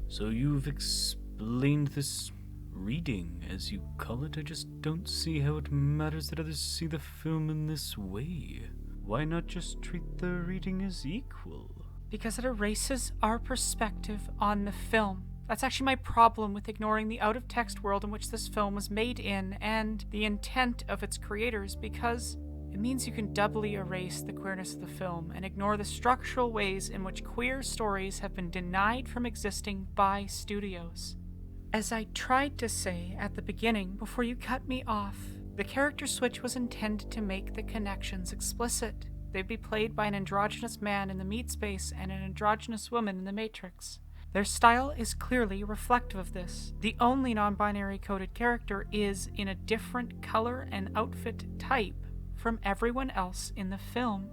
Speaker 2: So you've explained this reading, as you call it. I just don't see how it matters that others see the film in this way. Why not just treat the reading as equal?
Speaker 1: Because it erases our perspective on the film. That's actually my problem with ignoring the out-of-text world in which this film was made in and the intent of its creators, because it means you can doubly erase the queerness of the film and ignore the structural ways in which queer stories have been denied from existing by studios. As I tried to say at the beginning before you cut me off, the character switch was intended to make the connections explicit. They'd be played by an androgynous man in the meat space and an androgynous woman in the Matrix. Their style is clearly reflective of this. The only non-binary coded character is in a different color and outfit type from everyone else in the film.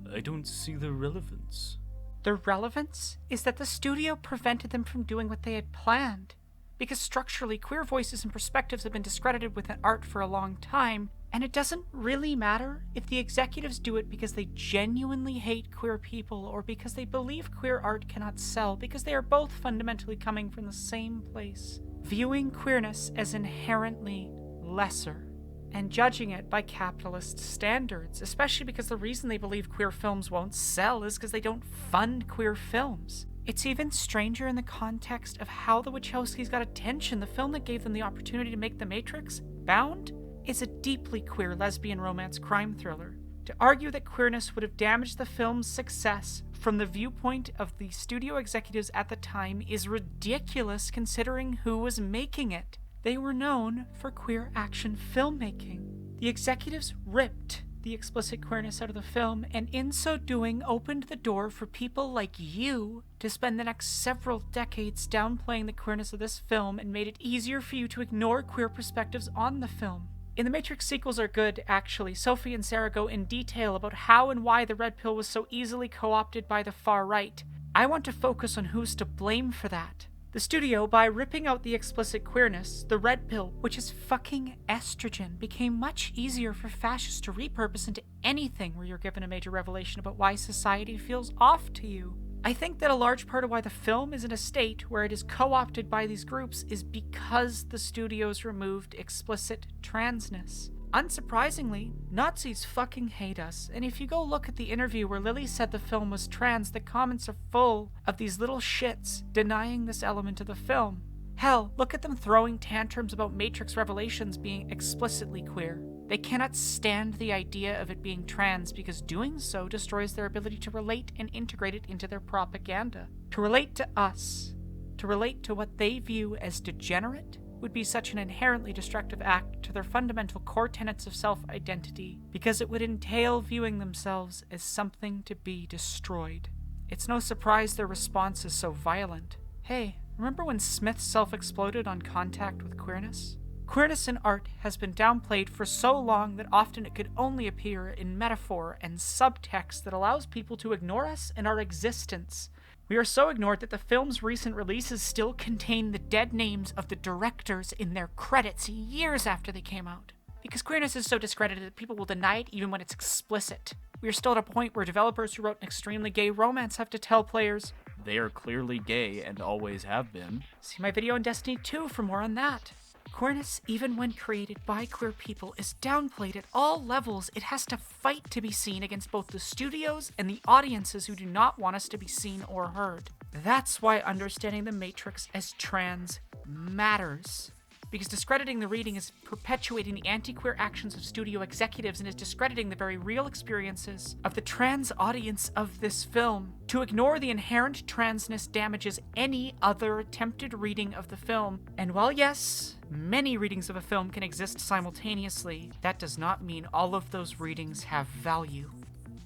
Speaker 2: I don't see the relevance.
Speaker 1: The relevance is that the studio prevented them from doing what they had planned. Because structurally, queer voices and perspectives have been discredited within art for a long time, and it doesn't really matter if the executives do it because they genuinely hate queer people or because they believe queer art cannot sell, because they are both fundamentally coming from the same place, viewing queerness as inherently lesser and judging it by capitalist standards, especially because the reason they believe queer films won't sell is because they don't fund queer films. It's even stranger in the context of how the Wachowskis got attention. The film that gave them the opportunity to make The Matrix, Bound, is a deeply queer lesbian romance crime thriller. To argue that queerness would have damaged the film's success from the viewpoint of the studio executives at the time is ridiculous considering who was making it. They were known for queer action filmmaking. The executives ripped the explicit queerness out of the film, and in so doing opened the door for people like you to spend the next several decades downplaying the queerness of this film and made it easier for you to ignore queer perspectives on the film. In the Matrix sequels are good, actually. Sophie and Sarah go in detail about how and why the red pill was so easily co-opted by the far right. I want to focus on who's to blame for that. The studio, by ripping out the explicit queerness, the red pill, which is fucking estrogen, became much easier for fascists to repurpose into anything where you're given a major revelation about why society feels off to you. I think that a large part of why the film is in a state where it is co-opted by these groups is because the studios removed explicit transness. Unsurprisingly, Nazis fucking hate us, and if you go look at the interview where Lily said the film was trans, the comments are full of these little shits denying this element of the film. Hell, look at them throwing tantrums about Matrix Revelations being explicitly queer. They cannot stand the idea of it being trans because doing so destroys their ability to relate and integrate it into their propaganda. To relate to us, to relate to what they view as degenerate, would be such an inherently destructive act to their fundamental core tenets of self-identity, because it would entail viewing themselves as something to be destroyed. It's no surprise their response is so violent. Hey, remember when Smith self-exploded on contact with queerness? Queerness in art has been downplayed for so long that often it could only appear in metaphor and subtext that allows people to ignore us and our existence. We are so ignored that the film's recent releases still contain the dead names of the directors in their credits years after they came out. Because queerness is so discredited that people will deny it even when it's explicit. We are still at a point where developers who wrote an extremely gay romance have to tell players,
Speaker 2: They are clearly gay and always have been.
Speaker 1: see my video on Destiny 2 for more on that. Queerness, even when created by queer people, is downplayed at all levels. It has to fight to be seen against both the studios and the audiences who do not want us to be seen or heard. That's why understanding the Matrix as trans matters. Because discrediting the reading is perpetuating the anti-queer actions of studio executives and is discrediting the very real experiences of the trans audience of this film. To ignore the inherent transness damages any other attempted reading of the film. And while yes, many readings of a film can exist simultaneously, that does not mean all of those readings have value.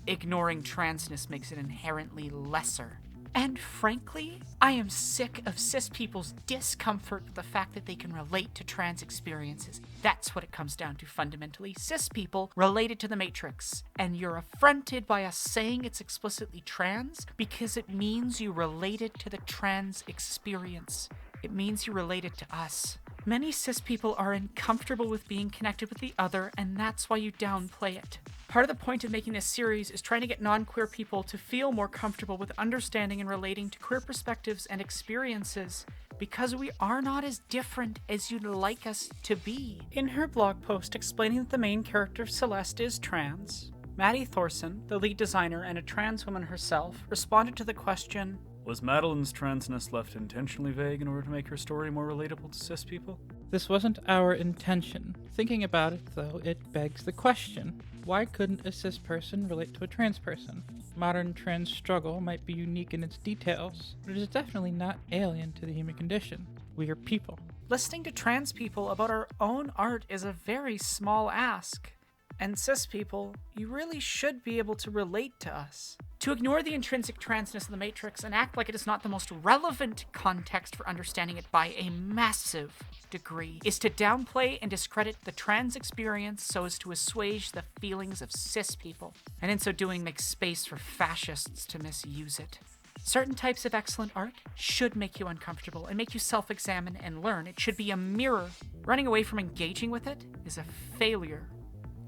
Speaker 1: Ignoring transness makes it inherently lesser. And frankly, I am sick of cis people's discomfort with the fact that they can relate to trans experiences. That's what it comes down to fundamentally. Cis people related to the Matrix. And you're affronted by us saying it's explicitly trans because it means you related to the trans experience. It means you related to us. Many cis people are uncomfortable with being connected with the other, and that's why you downplay it. Part of the point of making this series is trying to get non-queer people to feel more comfortable with understanding and relating to queer perspectives and experiences, because we are not as different as you'd like us to be. In her blog post explaining that the main character of Celeste is trans, Maddy Thorson, the lead designer and a trans woman herself, responded to the question,
Speaker 2: Was Madeline's transness left intentionally vague in order to make her story more relatable to cis people?
Speaker 3: This wasn't our intention. Thinking about it, though, it begs the question, why couldn't a cis person relate to a trans person? Modern trans struggle might be unique in its details, but it is definitely not alien to the human condition. We are people.
Speaker 1: Listening to trans people about our own art is a very small ask. And cis people, you really should be able to relate to us. To ignore the intrinsic transness of the Matrix and act like it is not the most relevant context for understanding it by a massive degree is to downplay and discredit the trans experience so as to assuage the feelings of cis people, and in so doing make space for fascists to misuse it. Certain types of excellent art should make you uncomfortable and make you self-examine and learn. It should be a mirror. Running away from engaging with it is a failure,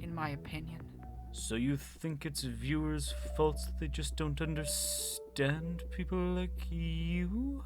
Speaker 1: in my opinion.
Speaker 2: So you think it's viewers' faults that they just don't understand people like you?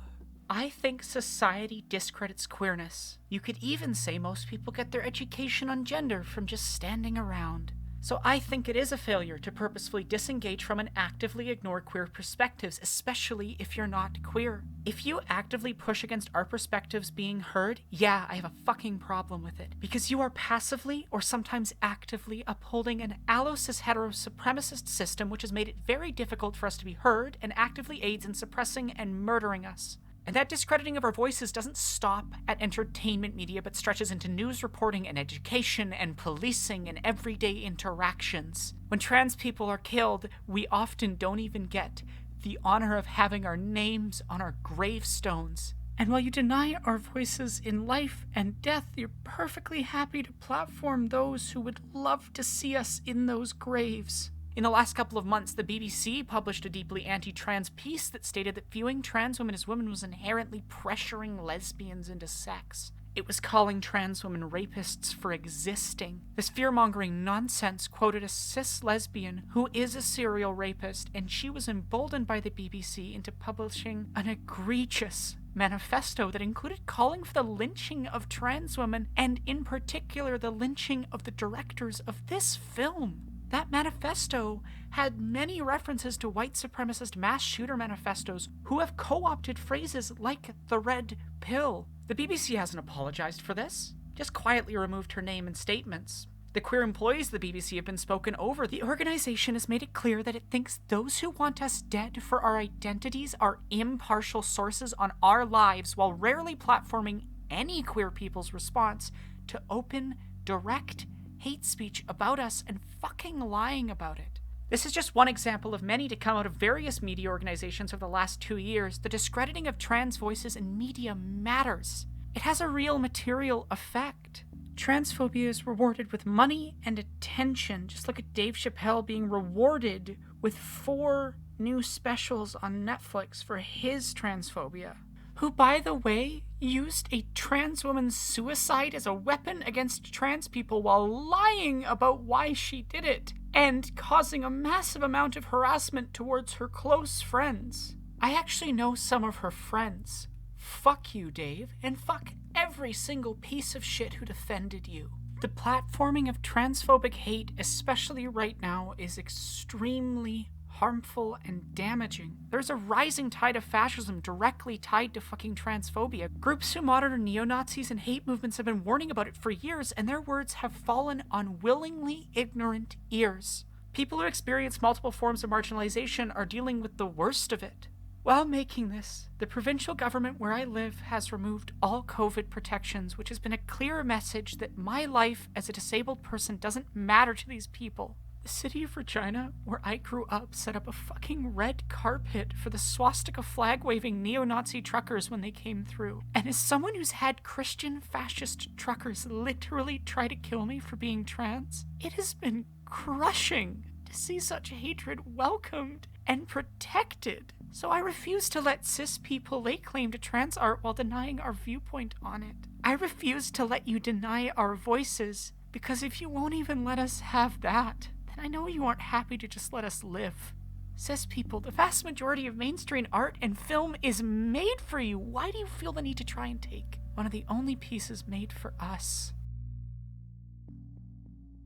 Speaker 1: I think society discredits queerness. You could even say most people get their education on gender from just standing around. So I think it is a failure to purposefully disengage from and actively ignore queer perspectives, especially if you're not queer. If you actively push against our perspectives being heard, yeah, I have a fucking problem with it. Because you are passively, or sometimes actively, upholding an allo-cis hetero-supremacist system which has made it very difficult for us to be heard and actively aids in suppressing and murdering us. And that discrediting of our voices doesn't stop at entertainment media, but stretches into news reporting and education and policing and everyday interactions. When trans people are killed, we often don't even get the honor of having our names on our gravestones. And while you deny our voices in life and death, you're perfectly happy to platform those who would love to see us in those graves. In the last couple of months, the BBC published a deeply anti-trans piece that stated that viewing trans women as women was inherently pressuring lesbians into sex. It was calling trans women rapists for existing. This fear-mongering nonsense quoted a cis lesbian who is a serial rapist, and she was emboldened by the BBC into publishing an egregious manifesto that included calling for the lynching of trans women, and in particular the lynching of the directors of this film. That manifesto had many references to white supremacist mass shooter manifestos who have co-opted phrases like the red pill. The BBC hasn't apologized for this, just quietly removed her name and statements. The queer employees of the BBC have been spoken over. The organization has made it clear that it thinks those who want us dead for our identities are impartial sources on our lives, while rarely platforming any queer people's response to open, direct hate speech about us and fucking lying about it. This is just one example of many to come out of various media organizations over the last 2 years. The discrediting of trans voices in media matters. It has a real material effect. Transphobia is rewarded with money and attention. Just look at Dave Chappelle being rewarded with 4 new specials on Netflix for his transphobia. Who, by the way, used a trans woman's suicide as a weapon against trans people while lying about why she did it, and causing a massive amount of harassment towards her close friends. I actually know some of her friends. Fuck you, Dave, and fuck every single piece of shit who defended you. The platforming of transphobic hate, especially right now, is extremely harmful and damaging. There's a rising tide of fascism directly tied to fucking transphobia. Groups who monitor neo-Nazis and hate movements have been warning about it for years, and their words have fallen on willingly ignorant ears. People who experience multiple forms of marginalization are dealing with the worst of it. While making this, the provincial government where I live has removed all COVID protections, which has been a clear message that my life as a disabled person doesn't matter to these people. The city of Regina, where I grew up, set up a fucking red carpet for the swastika flag-waving neo-Nazi truckers when they came through. And as someone who's had Christian fascist truckers literally try to kill me for being trans, it has been crushing to see such hatred welcomed and protected. So I refuse to let cis people lay claim to trans art while denying our viewpoint on it. I refuse to let you deny our voices, because if you won't even let us have that, then I know you aren't happy to just let us live. Cis people, the vast majority of mainstream art and film is made for you. Why do you feel the need to try and take one of the only pieces made for us?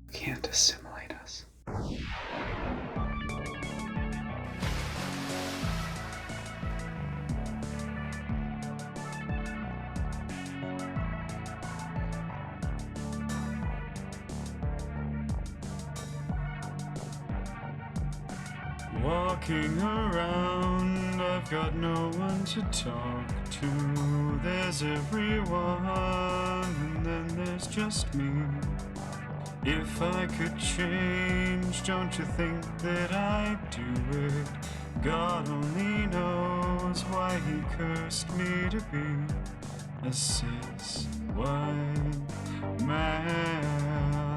Speaker 13: You can't assimilate us.
Speaker 2: Walking around, I've got no one to talk to. There's everyone, and then there's just me. If I could change, don't you think that I'd do it? God only knows why he cursed me to be a cis white man.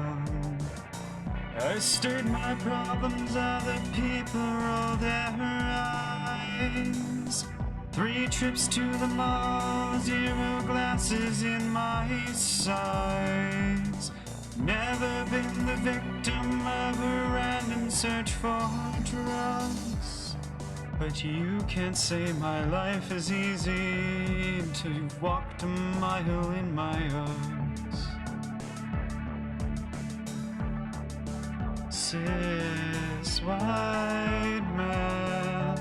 Speaker 2: I stared my problems, other people roll their eyes. 3 trips to the mall, 0 glasses in my size. Never been the victim of a random search for drugs. But you can't say my life is easy until you've walked a mile in my arms. Cis white man,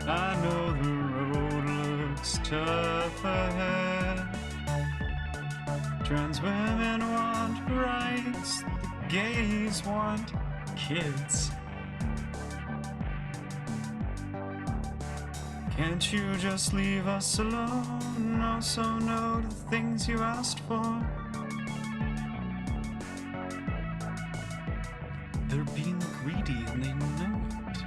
Speaker 2: I know the road looks tough ahead. Trans women want rights, the gays want kids. Can't you just leave us alone? Also know the things you asked for. They're being greedy and they know it.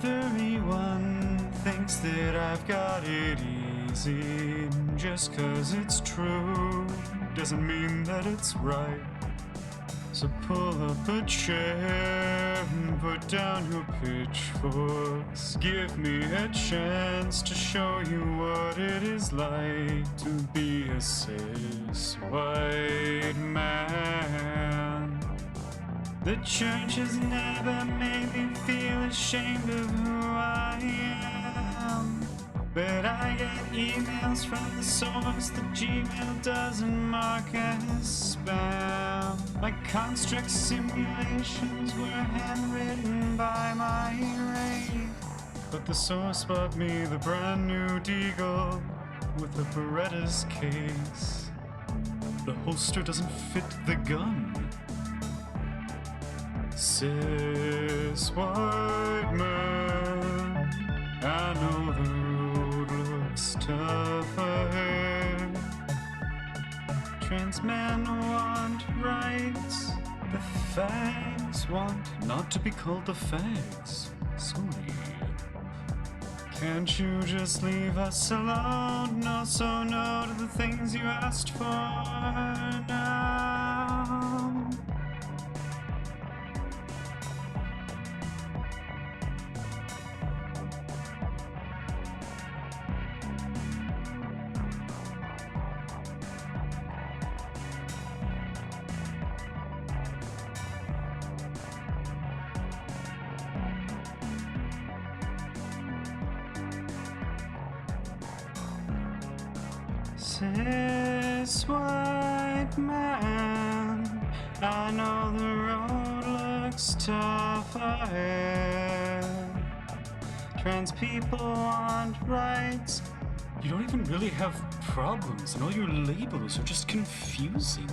Speaker 2: Everyone thinks that I've got it easy. Just 'cause it's true doesn't mean that it's right. So pull up a chair and put down your pitchforks. Give me a chance to show you what it is like to be a cis white man. The church has never made me feel ashamed of who I am. But I get emails from the source that Gmail doesn't mark as spam. My construct simulations were handwritten by my rate. But the source bought me the brand new Deagle with a Beretta's case. The holster doesn't fit the gun. Cis white man, I know the road looks tough ahead. Trans men want rights, the fags want not to be called the fags. Sorry. Can't you just leave us alone? No, so no to the things you asked for now. Cis white man, I know the road looks tough ahead. Trans people want rights. You don't even really have problems, and all your labels are just confusing.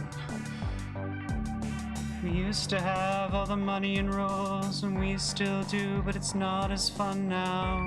Speaker 2: We used to have all the money and roles, and we still do, but it's not as fun now.